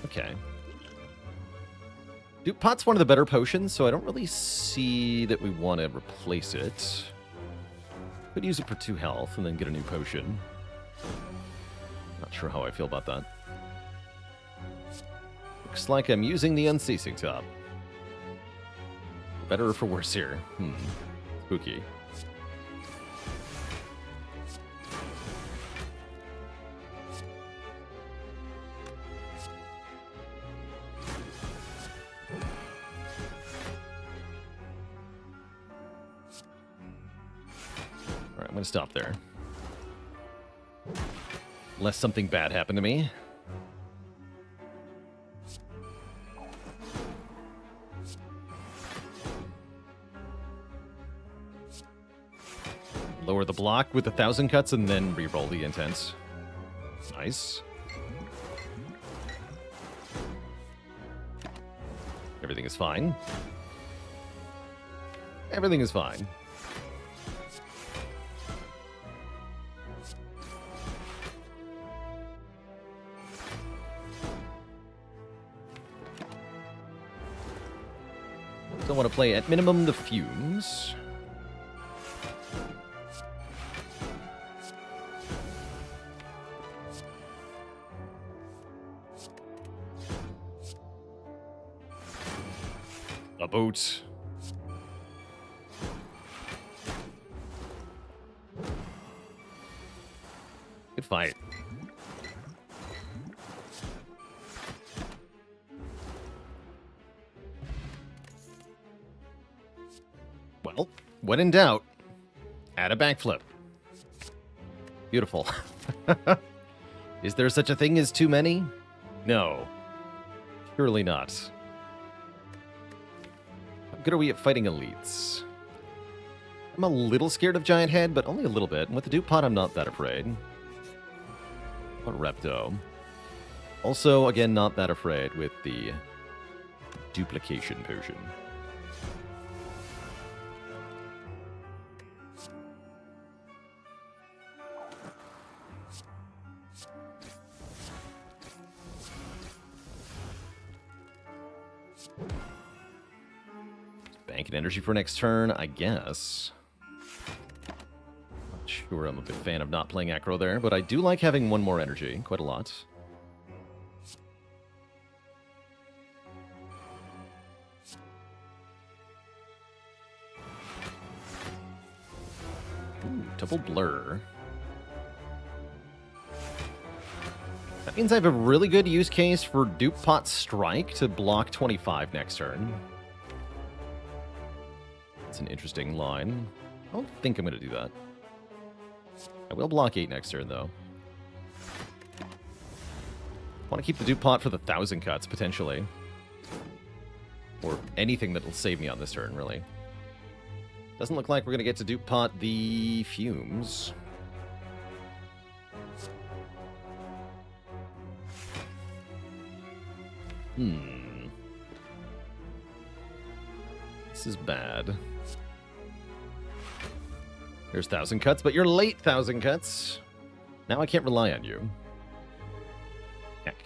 Okay. Dude, Pot's one of the better potions, so I don't really see that we want to replace it. Could use it for 2 health and then get a new potion. Not sure how I feel about that. Looks like I'm using the Unceasing Top. Better or for worse here? Spooky. I'm going to stop there. Lest something bad happen to me. Lower the block with 1,000 cuts and then re-roll the intense. Nice. Everything is fine. Everything is fine. Don't want to play at minimum the fumes. A boat. Good fight. Well, when in doubt, add a backflip. Beautiful. Is there such a thing as too many? No. Surely not. How good are we at fighting elites? I'm a little scared of Giant Head, but only a little bit. And with the Dupe Pot, I'm not that afraid. What Repto. Also, again, not that afraid with the Duplication Potion. Bank and energy for next turn, I guess. Not sure I'm a big fan of not playing aggro there, but I do like having one more energy, quite a lot. Ooh, double blur. That means I have a really good use case for Dupe Pot Strike to block 25 next turn. It's an interesting line. I don't think I'm going to do that. I will block 8 next turn, though. Want to keep the Dupe Pot for the 1,000 cuts, potentially. Or anything that will save me on this turn, really. Doesn't look like we're going to get to Dupe Pot the Fumes. This is bad. Here's 1,000 cuts, but you're late 1,000 cuts. Now I can't rely on you. Heck.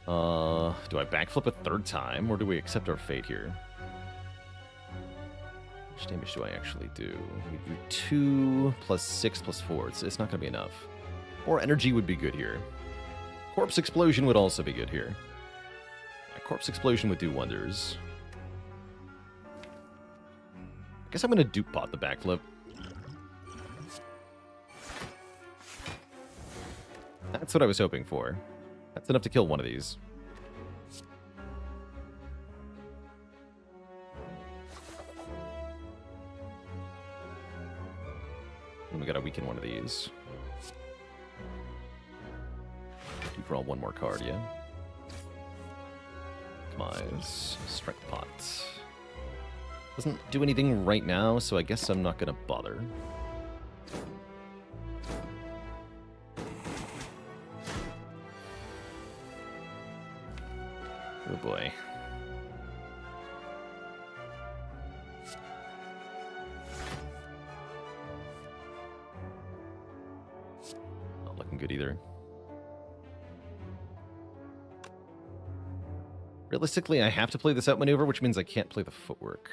Do I backflip a third time, or do we accept our fate here? How much damage do I actually do? We do 2 plus 6 plus 4. It's not going to be enough. Or energy would be good here. Corpse Explosion would also be good here. A Corpse Explosion would do wonders. I guess I'm going to Dupe Pot the backflip. That's what I was hoping for. That's enough to kill one of these. And we gotta weaken one of these. You draw one more card, yeah? Commise. Strike the pot. Doesn't do anything right now, so I guess I'm not gonna bother. Oh boy. Not looking good either. Realistically, I have to play this outmaneuver, which means I can't play the footwork.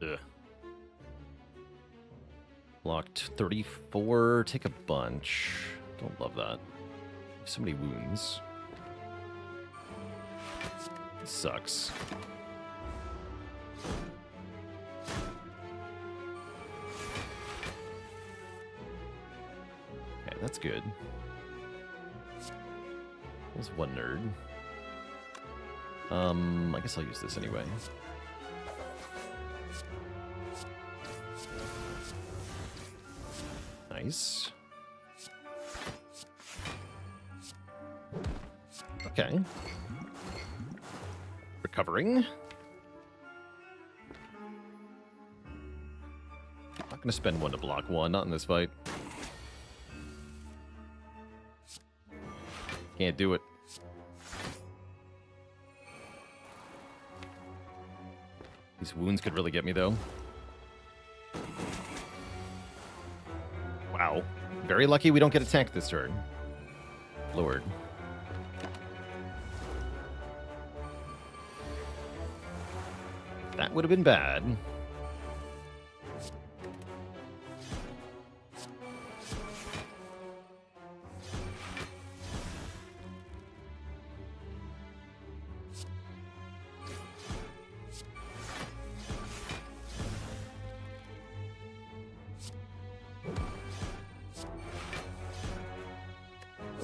Ugh. Blocked 34. Take a bunch. Don't love that. So many wounds. This sucks. Okay, that's good. There's one nerd. I guess I'll use this anyway. Nice. Okay. Recovering. Not gonna spend one to block one, not in this fight. Can't do it. These wounds could really get me, though. Wow. Very lucky we don't get attacked this turn. Lord. That would have been bad.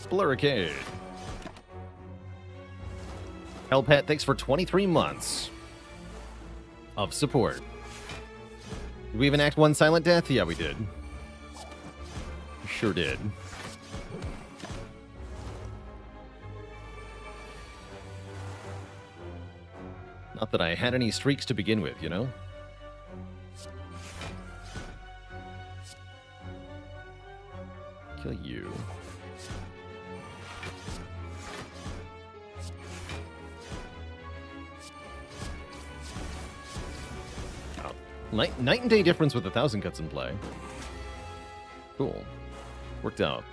Blurricade. Hellpet, thanks for 23 months of support. Did we even act one Silent Death? Yeah, we did. We sure did. Not that I had any streaks to begin with, you know? Kill you. Night and day difference with 1,000 cuts in play. Cool. Worked out.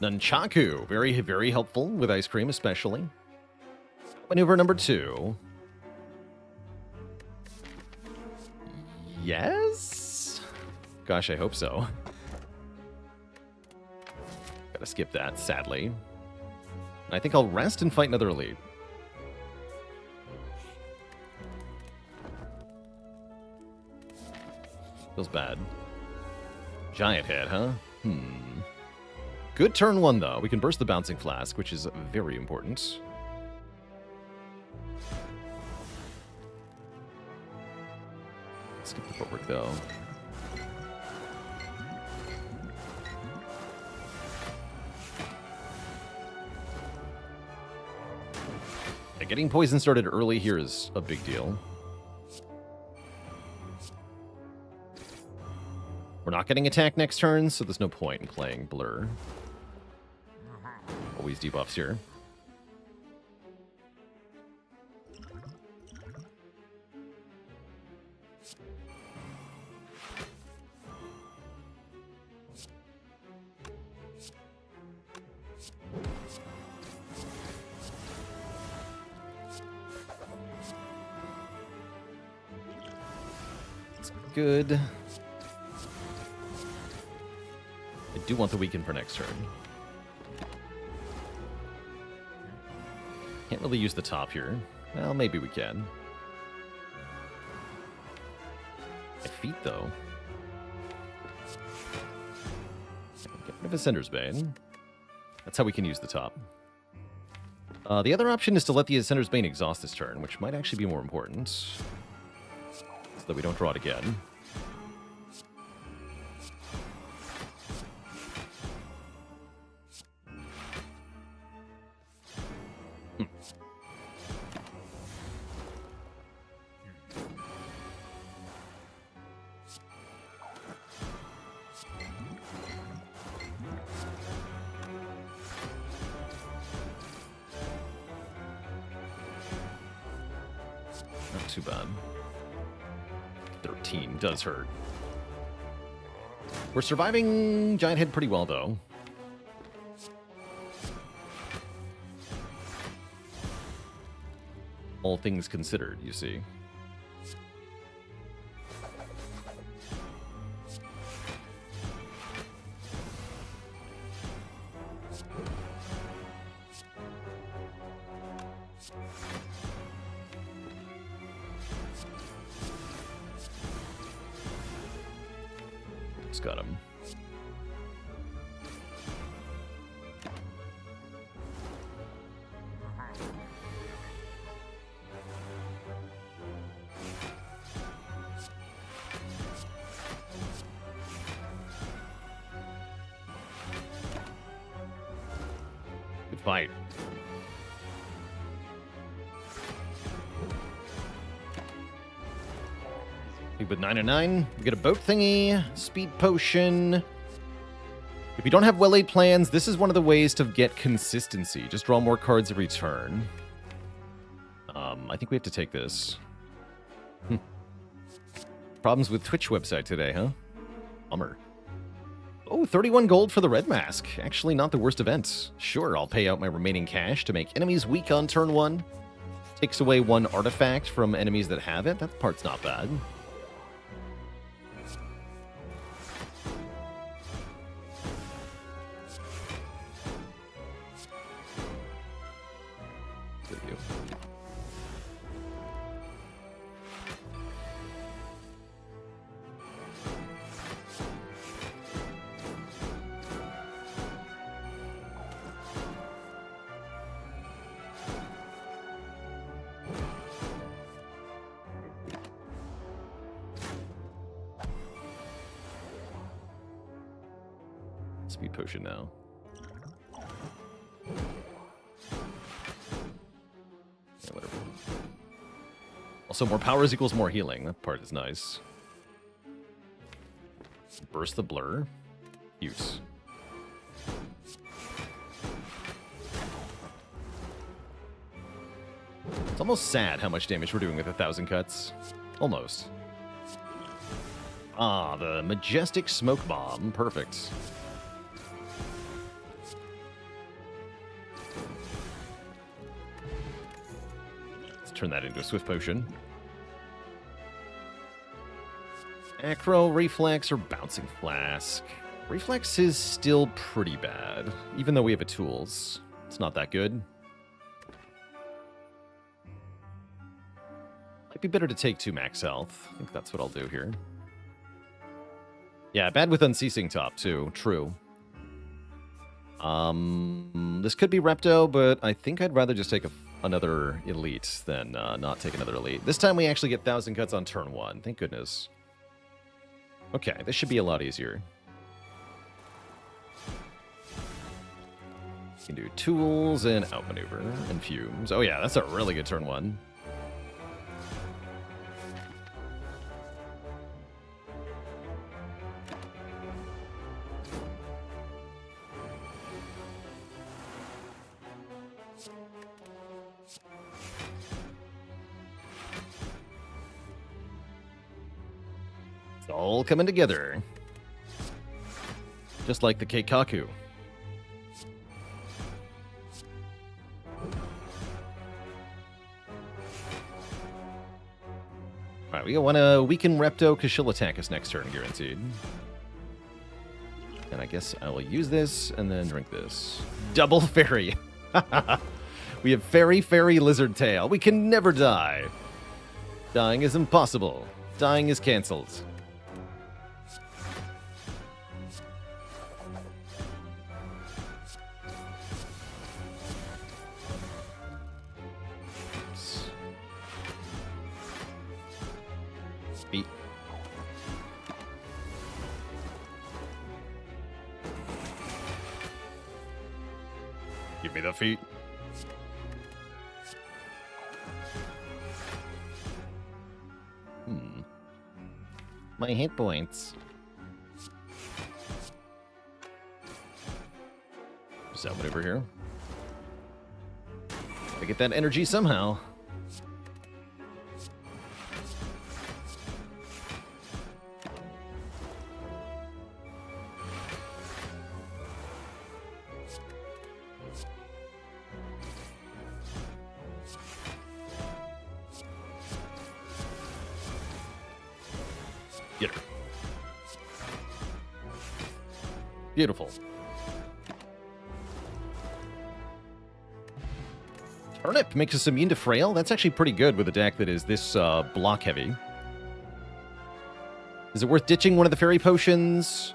Nunchaku. Very, very helpful with ice cream, especially. Maneuver number 2. Yes? Gosh, I hope so. Gotta skip that, sadly. I think I'll rest and fight another elite. Feels bad. Giant head, huh? Good turn 1, though. We can burst the Bouncing Flask, which is very important. Skip the footwork, though. Yeah, getting poison started early here is a big deal. We're not getting attacked next turn, so there's no point in playing Blur. Always debuffs here. It's good. I do want the weaken for next turn. Can't really use the top here. Well, maybe we can. My feet, though. Get rid of Ascender's Bane. That's how we can use the top. The other option is to let the Ascender's Bane exhaust this turn, which might actually be more important. So that we don't draw it again. Not too bad. 13 does hurt. We're surviving Giant Head pretty well, though. All things considered, you see. Just got him. Good fight. With 9 and 9, we get a boat thingy, speed potion. If you don't have well-laid plans, this is one of the ways to get consistency. Just draw more cards every turn. I think we have to take this. Problems with Twitch website today, huh? Bummer. Oh, 31 gold for the red mask. Actually, not the worst event. Sure, I'll pay out my remaining cash to make enemies weak on turn 1. Takes away 1 artifact from enemies that have it. That part's not bad. Speed potion now. Yeah, whatever. Also, more powers equals more healing. That part is nice. Burst the blur. Use. It's almost sad how much damage we're doing with 1,000 cuts. Almost. Ah, the Majestic Smoke Bomb. Perfect. Let's turn that into a Swift Potion. Acro, Reflex, or Bouncing Flask. Reflex is still pretty bad, even though we have a tools. It's not that good. Might be better to take 2 max health. I think that's what I'll do here. Yeah, bad with Unceasing Top, too. True. This could be Repto, but I think I'd rather just take another Elite than not take another Elite. This time we actually get 1,000 cuts on turn 1. Thank goodness. Okay, this should be a lot easier. You can do tools and outmaneuver and fumes. Oh yeah, that's a really good turn 1. It's all coming together. Just like the Keikaku. Alright, we want to weaken Repto because she'll attack us next turn, guaranteed. And I guess I will use this and then drink this. Double Fairy. We have Fairy, Fairy, Lizard Tail. We can never die. Dying is impossible. Dying is cancelled. Feet. Give me the feet. My hit points. Just outmaneuver here. I get that energy somehow. Get her. Beautiful. Turnip makes us immune to Frail. That's actually pretty good with a deck that is this block heavy. Is it worth ditching one of the fairy potions?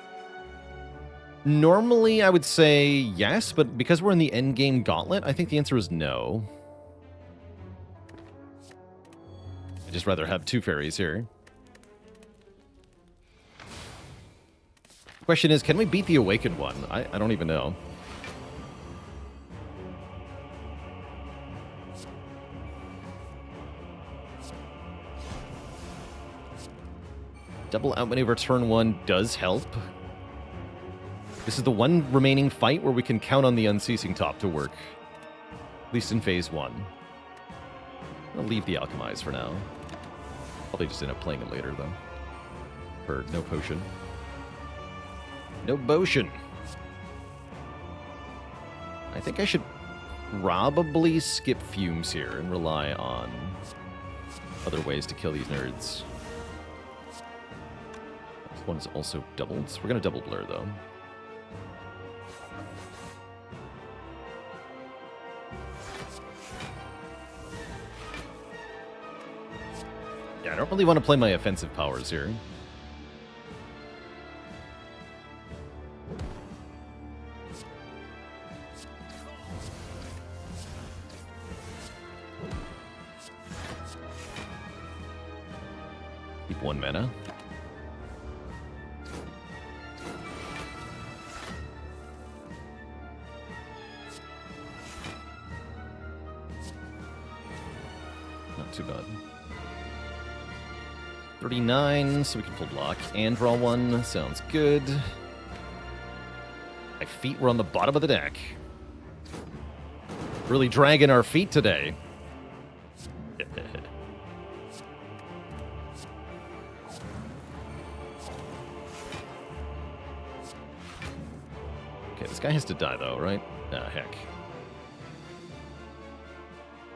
Normally, I would say yes, but because we're in the endgame gauntlet, I think the answer is no. I'd just rather have 2 fairies here. Question is, can we beat the Awakened one? I don't even know. Double outmaneuver turn 1 does help. This is the one remaining fight where we can count on the Unceasing Top to work. At least in phase 1. I'll leave the Alchemize for now. Probably just end up playing it later, though. For no potion. No potion. I think I should probably skip fumes here and rely on other ways to kill these nerds. This one is also doubled. So we're going to double blur, though. Yeah, I don't really want to play my offensive powers here. Keep 1 mana. Not too bad. 39, so we can full block and draw 1. Sounds good. My feet were on the bottom of the deck. Really dragging our feet today. guy has to die, though, right? Ah, heck.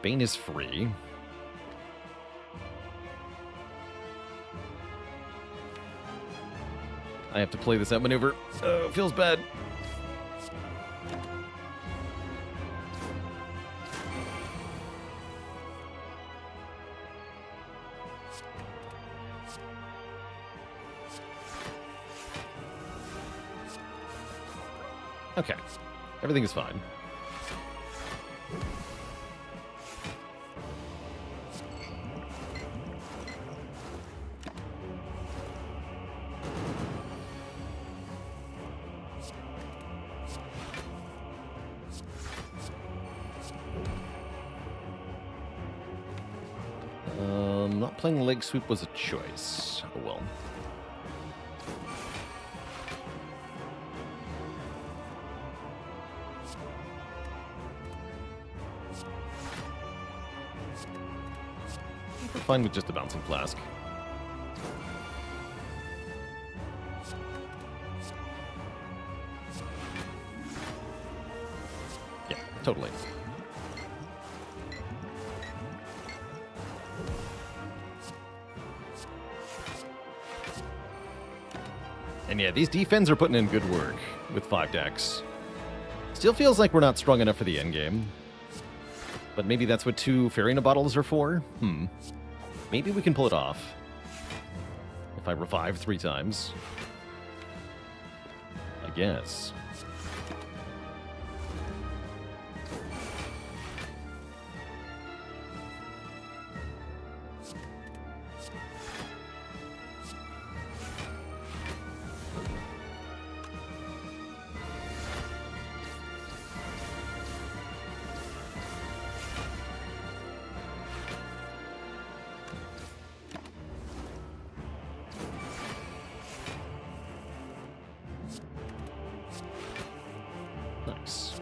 Bane is free. I have to play this outmaneuver. Oh, feels bad. Okay. Everything is fine. Not playing leg sweep was a choice. Oh well. We're fine with just a bouncing flask. Yeah, totally. And yeah, these defense are putting in good work with 5 decks. Still feels like we're not strong enough for the endgame. But maybe that's what 2 Farina bottles are for? Maybe we can pull it off. If I revive 3 times. I guess. Nice.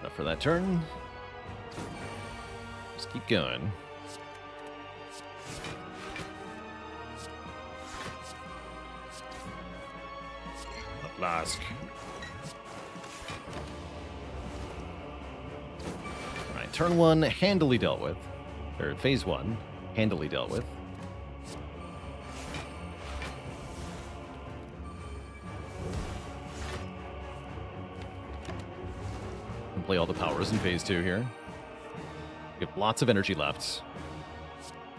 Enough for that turn. Just keep going. Flask. Alright, turn 1, handily dealt with. Or phase 1, handily dealt with. And play all the powers in phase 2 here. We have lots of energy left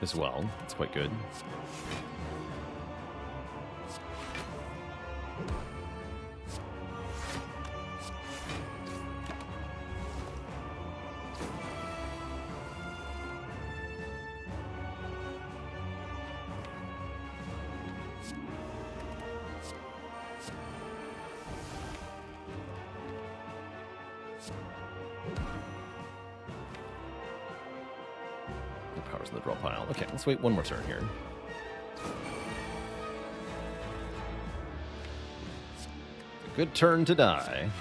as well. That's quite good. Powers in the draw pile. Okay, let's wait one more turn here. A good turn to die.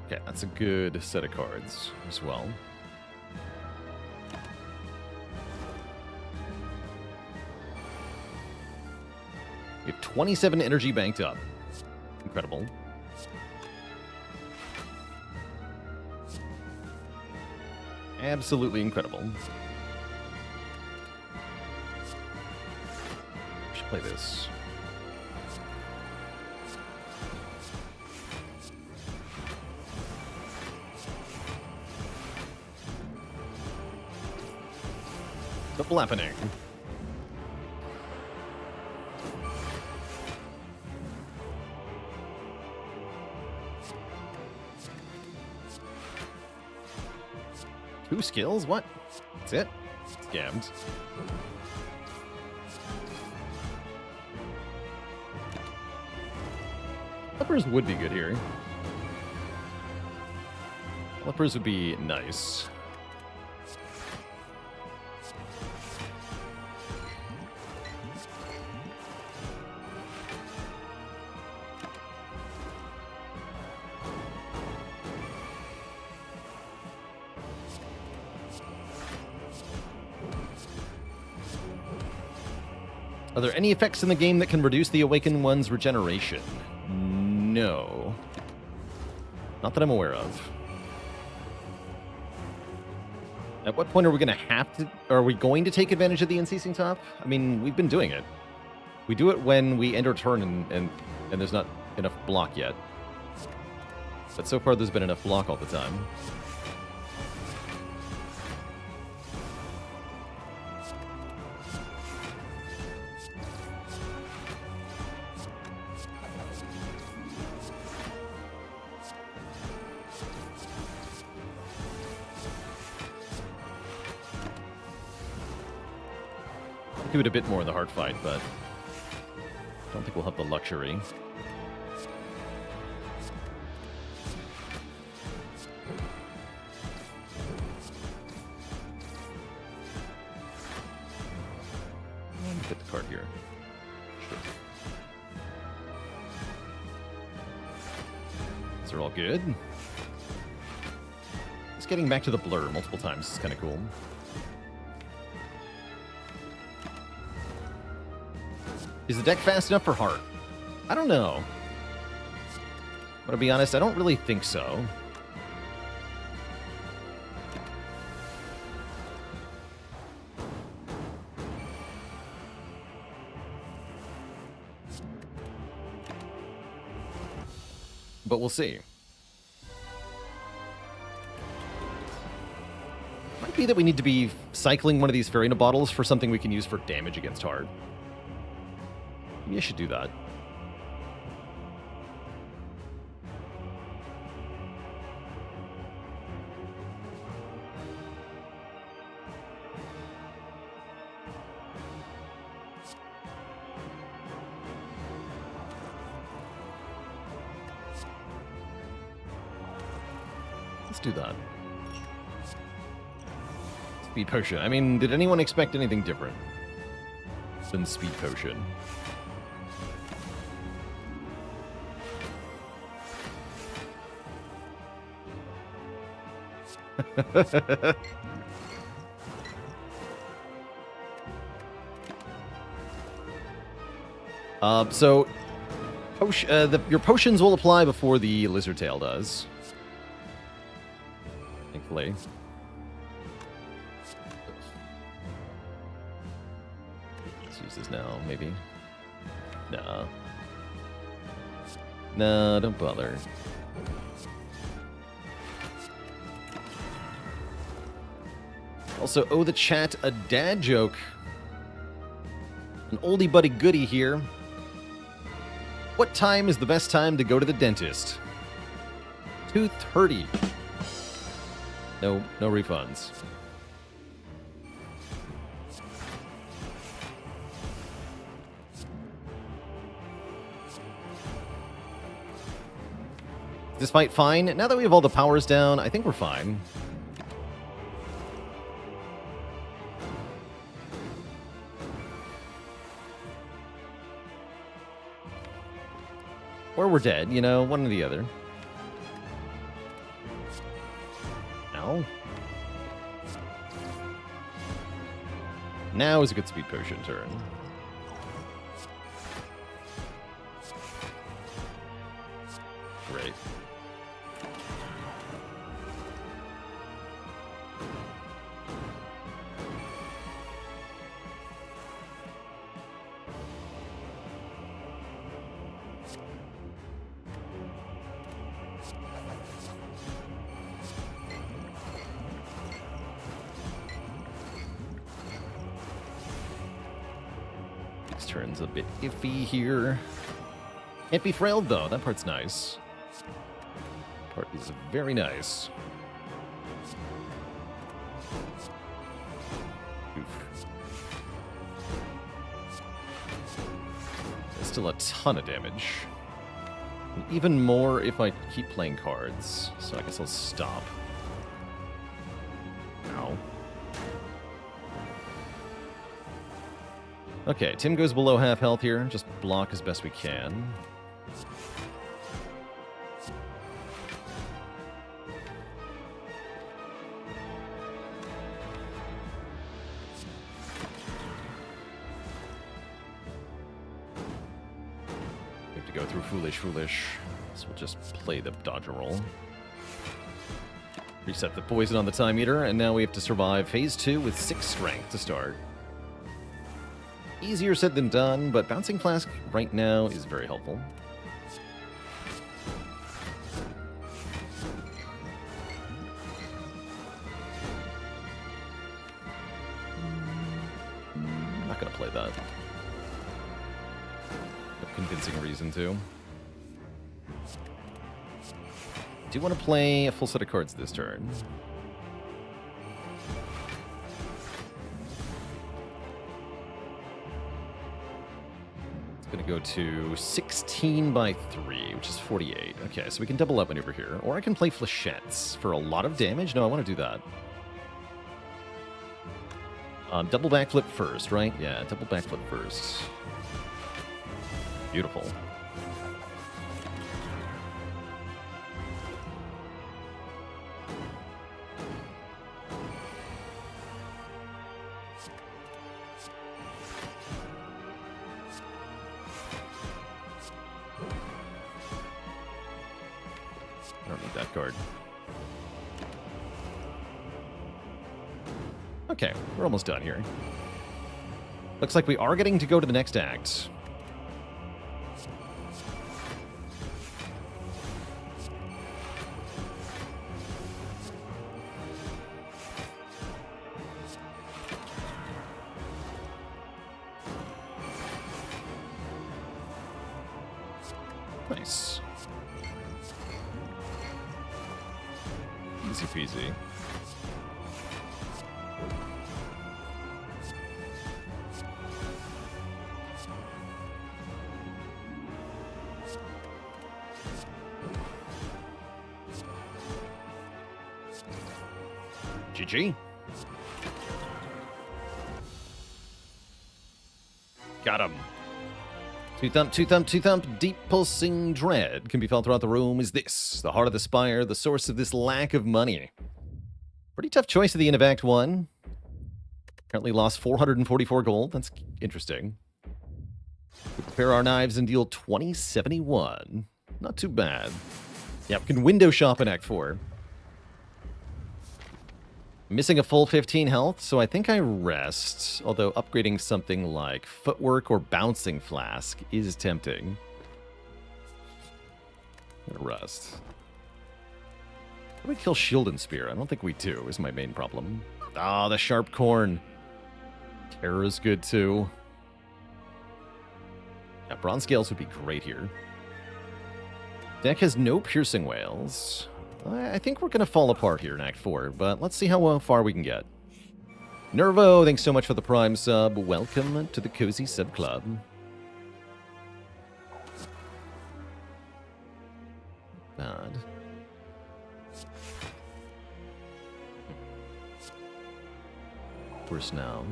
Okay, that's a good set of cards as well. We have 27 energy banked up. Incredible. Absolutely incredible. Should play this. The Blappening. Two skills? What? That's it? Scammed. Flippers would be good here. Flippers would be nice. Are there any effects in the game that can reduce the Awakened One's regeneration? No. Not that I'm aware of. At what point are we going to have to... Are we going to take advantage of the Unceasing Top? I mean, we've been doing it. We do it when we end our turn and there's not enough block yet. But so far there's been enough block all the time. Do it a bit more in the hard fight, but I don't think we'll have the luxury. Let me get the card here. Sure. These are all good. Just getting back to the blur multiple times is kind of cool. Is the deck fast enough for Heart? I don't know. But to be honest, I don't really think so. But we'll see. Might be that we need to be cycling one of these Farina bottles for something we can use for damage against Heart. Maybe I should do that. Let's do that. Speed Potion. I mean, did anyone expect anything different than Speed Potion? So, your potions will apply before the Lizard Tail does. Thankfully. Let's use this now, maybe. Nah. Nah, don't bother. Also, owe the chat a dad joke. An oldie buddy goodie here. What time is the best time to go to the dentist? 2:30. No refunds. Is this fight fine? Now that we have all the powers down, I think we're fine. Or we're dead, you know, one or the other. Ow. Now is a good Speed Potion turn. Great. Turn's a bit iffy here. Can't be frailed though, that part's nice. Part is very nice. Oof. There's still a ton of damage. And even more if I keep playing cards. So I guess I'll stop. Ow. Okay, Tim goes below half health here. Just block as best we can. Go through foolish. So we'll just play the dodge roll. Reset the poison on the time meter, and now we have to survive phase 2 with 6 strength to start. Easier said than done, but Bouncing Flask right now is very helpful. I'm not gonna play that. Convincing reason to. Do you want to play a full set of cards this turn? It's going to go to 16 by 3, which is 48. Okay, so we can double up maneuver here. Or I can play Flechettes for a lot of damage. No, I want to do that. Double backflip first, right? Yeah, double backflip first. Beautiful. I don't need that card. Okay, we're almost done here. Looks like we are getting to go to the next act. Nice. Easy peasy. GG. Got him. Two thump, deep pulsing dread can be felt throughout the room. Is this the heart of the spire, the source of this lack of money? Pretty tough choice at the end of Act 1. Currently lost 444 gold. That's interesting. We prepare our knives and deal 2071. Not too bad. Yeah, we can window shop in Act 4. Missing a full 15 health, so I think I rest, although upgrading something like Footwork or Bouncing Flask is tempting. I'm gonna rest. Do we kill Shield and Spear? I don't think we do, is my main problem. Ah, the Sharp Corn. Terror's good too. Yeah, Bronze Scales would be great here. Deck has no Piercing Whales. I think we're going to fall apart here in Act 4, but let's see how far we can get. Nervo, thanks so much for the Prime sub. Welcome to the Cozy Sub Club. Bad. Worse now.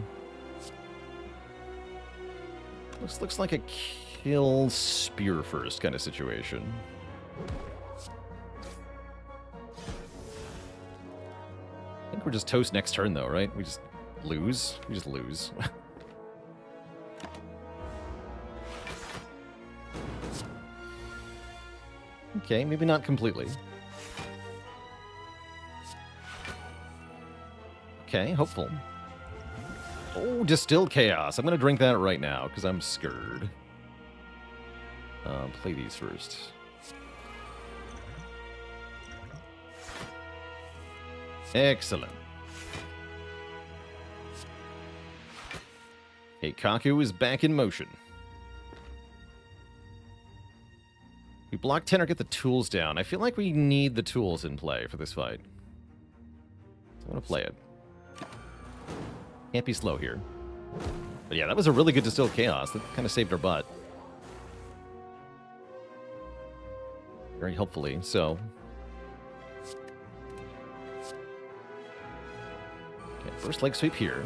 Looks like a kill Spear first kind of situation. I think we're just toast next turn, though, right? We just lose. We just lose. Okay, maybe not completely. Okay, hopeful. Oh, Distilled Chaos. I'm going to drink that right now, because I'm scared. Play these first. Excellent. Kaku is back in motion. We block 10 or get the tools down. I feel like we need the tools in play for this fight. So I'm going to play it. Can't be slow here. But yeah, that was a really good Distilled Chaos. That kind of saved our butt. very helpfully, so... Okay, first leg sweep here.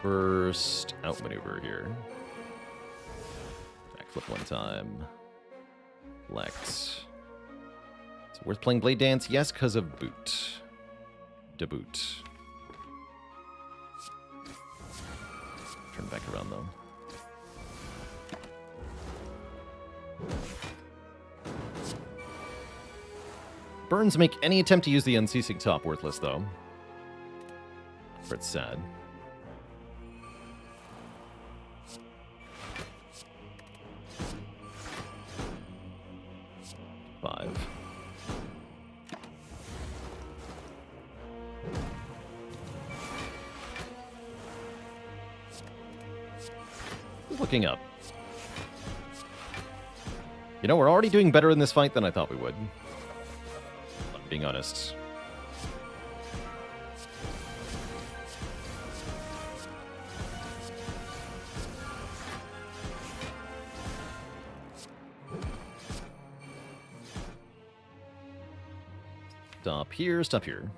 First outmaneuver here. Backflip one time. Lect. It's worth playing Blade Dance? Yes, because of boot. Deboot. Turn back around, though. Burns make any attempt to use the unceasing top worthless, though. It's sad. Five. Looking up. You know, we're already doing better in this fight than I thought we would. I'm being honest. Stop here, stop here.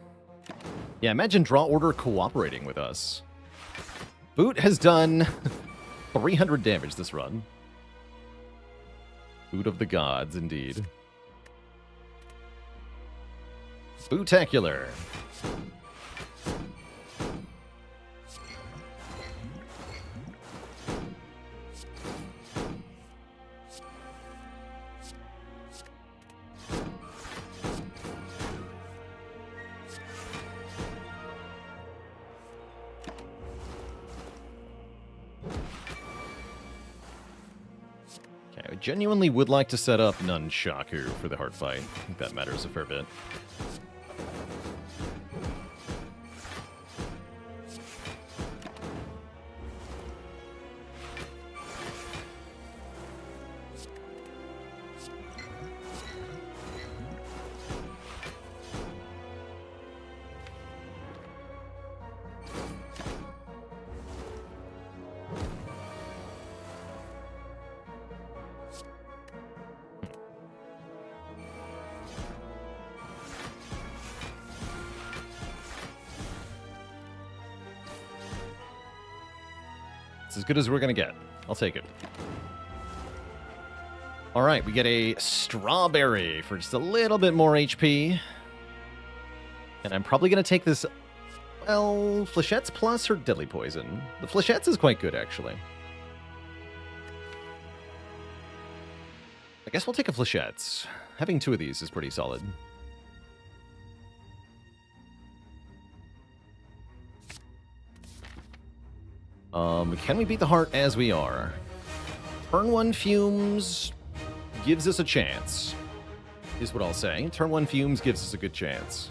Yeah, imagine draw order cooperating with us. Boot has done 300 damage this run. Boot of the gods, indeed. Bootacular. I genuinely would like to set up Nunchaku for the hard fight. I think that matters a fair bit. It's as good as we're going to get. I'll take it. All right, we get a strawberry for just a little bit more HP. And I'm probably going to take this, well, Flechettes Plus or Deadly Poison. The Flechettes is quite good, actually. I guess we'll take a Flechettes. Having two of these is pretty solid. Can we beat the heart as we are? Turn 1 Fumes gives us a chance, is what I'll say. Turn 1 Fumes gives us a good chance.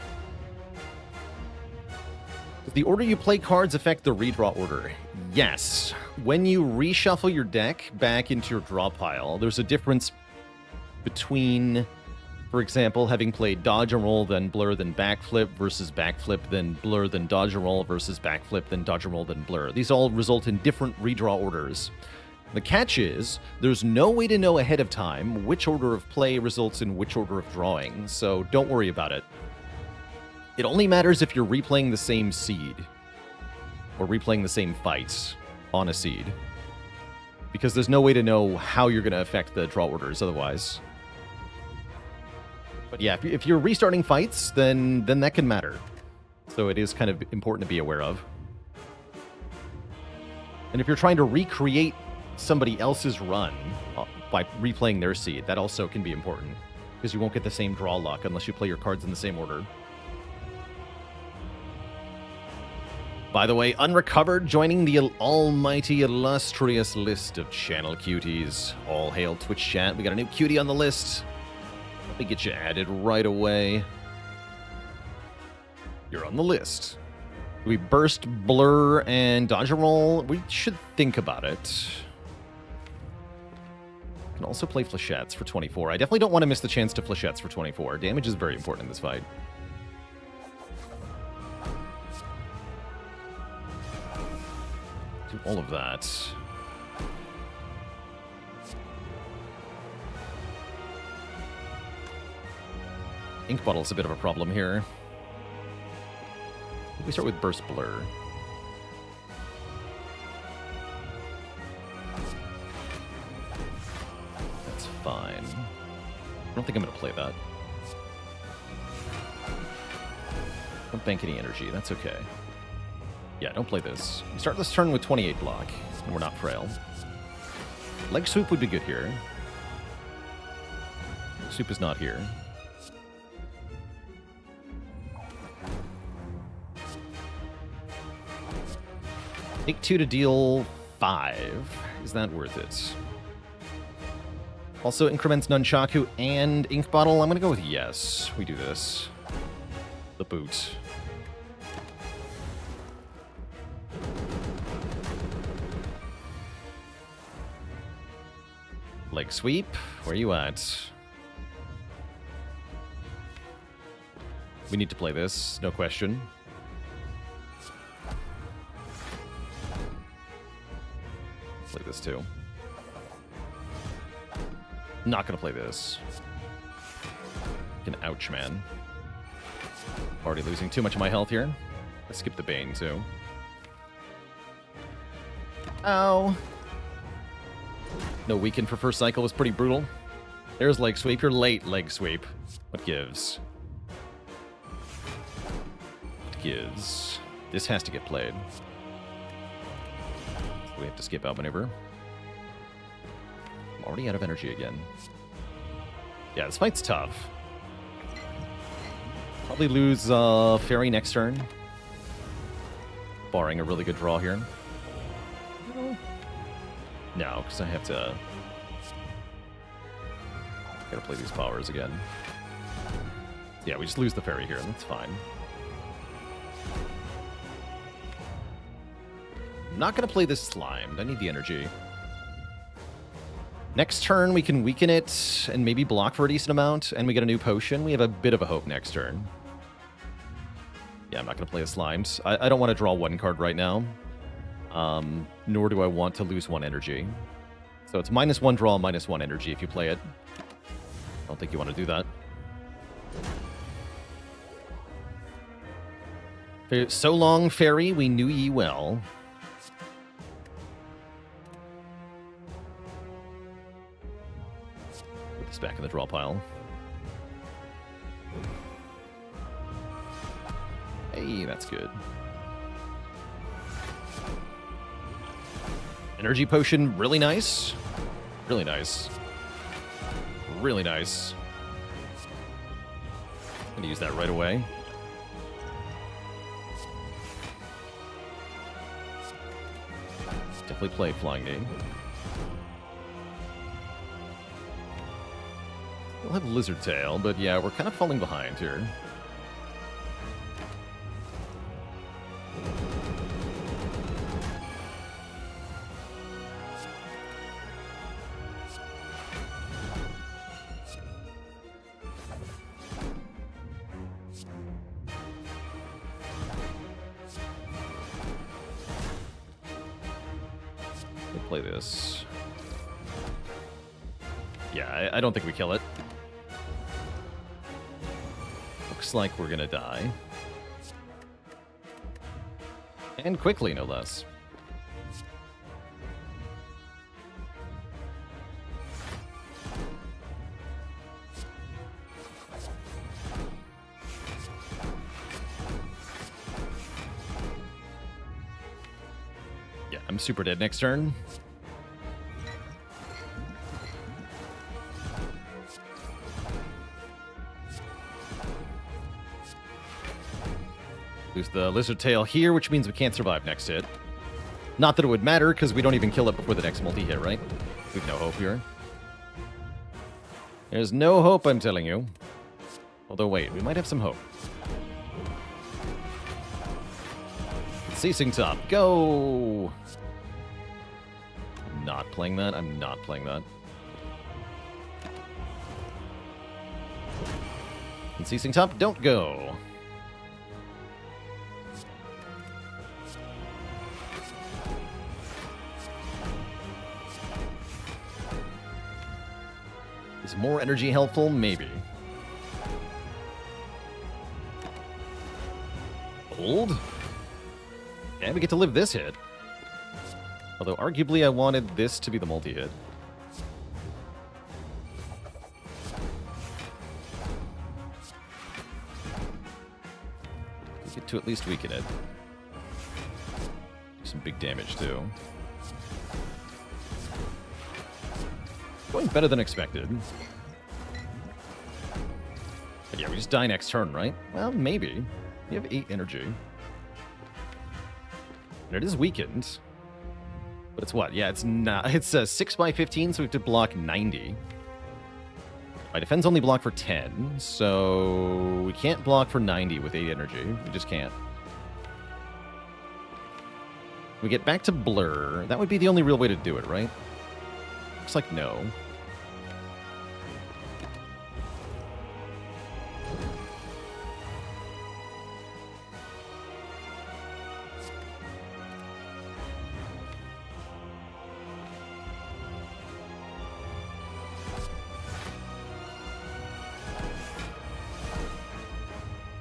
Does the order you play cards affect the redraw order? Yes. When you reshuffle your deck back into your draw pile, there's a difference between, for example, having played dodge and roll, then blur, then backflip, versus backflip, then blur, then dodge and roll, versus backflip, then dodge and roll, then blur. These all result in different redraw orders. The catch is, there's no way to know ahead of time which order of play results in which order of drawing, so don't worry about it. It only matters if you're replaying the same seed, or replaying the same fights on a seed, because there's no way to know how you're going to affect the draw orders otherwise. But yeah, if you're restarting fights, then that can matter. So it is kind of important to be aware of. And if you're trying to recreate somebody else's run by replaying their seed, that also can be important, because you won't get the same draw luck unless you play your cards in the same order. By the way, Unrecovered joining the almighty illustrious list of channel cuties. All hail Twitch chat. We got a new cutie on the list. Let me get you added right away. You're on the list. Do we burst, blur, and dodge a roll? We should think about it. Can also play Flechettes for 24. I definitely don't want to miss the chance to Flechettes for 24. Damage is very important in this fight. Do all of that. Ink Bottle's a bit of a problem here. We start with Burst Blur. That's fine. I don't think I'm going to play that. Don't bank any energy. That's okay. Yeah, don't play this. We start this turn with 28 block, and we're not frail. Leg Sweep would be good here. Leg Sweep is not here. Take 2 to deal 5. Is that worth it? Also increments Nunchaku and Ink Bottle. I'm going to go with yes. We do this. The boot. Leg Sweep. Where are you at? We need to play this. No question. Play this too. Not gonna play this. An ouch, man. Already losing too much of my health here. Let's skip the Bane too. Ow. No weaken for first cycle was pretty brutal. There's Leg Sweep. You're late, Leg Sweep. What gives? What gives? This has to get played. We have to skip out maneuver. I'm already out of energy again. Yeah, this fight's tough. Probably lose Fairy next turn. Barring a really good draw here. No, because I have to... Gotta play these powers again. Yeah, we just lose the Fairy here. That's fine. I'm not gonna play this Slimed. I need the energy. Next turn, we can weaken it and maybe block for a decent amount, and we get a new potion. We have a bit of a hope next turn. Yeah, I'm not gonna play a Slimed. I don't want to draw one card right now. Nor do I want to lose 1 energy. So it's -1 draw, -1 energy if you play it. I don't think you want to do that. So long, Fairy, we knew ye well. Put this back in the draw pile. Hey, that's good. Energy Potion, really nice. Really nice. Really nice. I'm gonna use that right away. Definitely play Flying Knee. We'll have Lizard Tail, but yeah, we're kind of falling behind here. Play this. Yeah, I don't think we kill it. Looks like we're gonna die. And quickly, no less. Yeah, I'm super dead next turn. Lose the Lizard Tail here, which means we can't survive next hit. Not that it would matter, because we don't even kill it before the next multi-hit, right? We have no hope here. There's no hope, I'm telling you. Although, wait, we might have some hope. Ceasing Top, go! I'm not playing that. I'm not playing that. And Ceasing Top, don't go. Is more energy helpful? Maybe. Old? And we get to live this hit. Although, arguably, I wanted this to be the multi-hit. We get to at least weaken it. Some big damage, too. Going better than expected. But yeah, we just die next turn, right? Well, maybe. You have 8 energy. And it is weakened. But it's what? Yeah, it's not. It's 6 by 15, so we have to block 90. My defense only block for 10, so we can't block for 90 with 8 energy. We just can't. We get back to Blur. That would be the only real way to do it, right? Looks like no.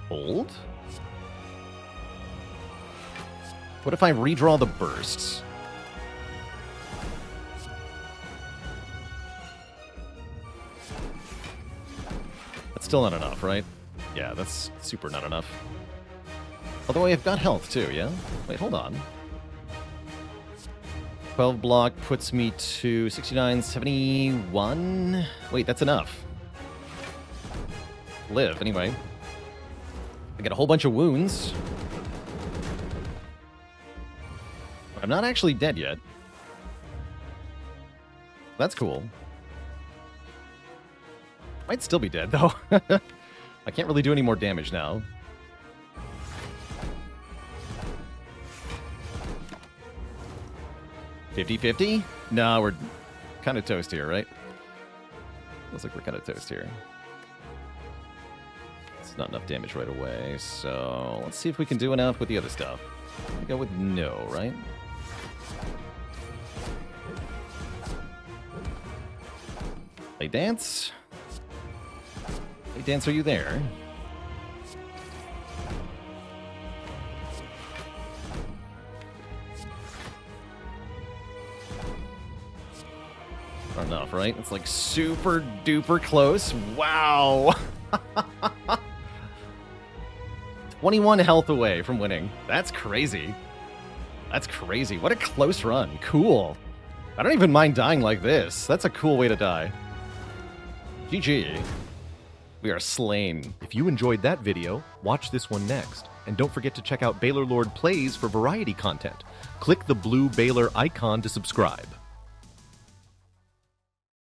Hold? What if I redraw the bursts? That's still not enough, right? Yeah, that's super not enough. Although I've got health too, yeah? Wait, hold on. 12 block puts me to 69, 71. Wait, that's enough. Live, anyway. I get a whole bunch of wounds. I'm not actually dead yet. That's cool. Might still be dead, though. I can't really do any more damage now. $50-50? No, we're kind of toast here, right? Looks like we're kind of toast here. It's not enough damage right away, so let's see if we can do enough with the other stuff. We go with no, right? Play dance. Play dance, are you there? Not enough, right? It's like super duper close. Wow. 21 health away from winning. That's crazy. That's crazy. What a close run. Cool. I don't even mind dying like this. That's a cool way to die. GG. We are slain. If you enjoyed that video, watch this one next. And don't forget to check out Baalorlord Plays for variety content. Click the blue Baalor icon to subscribe.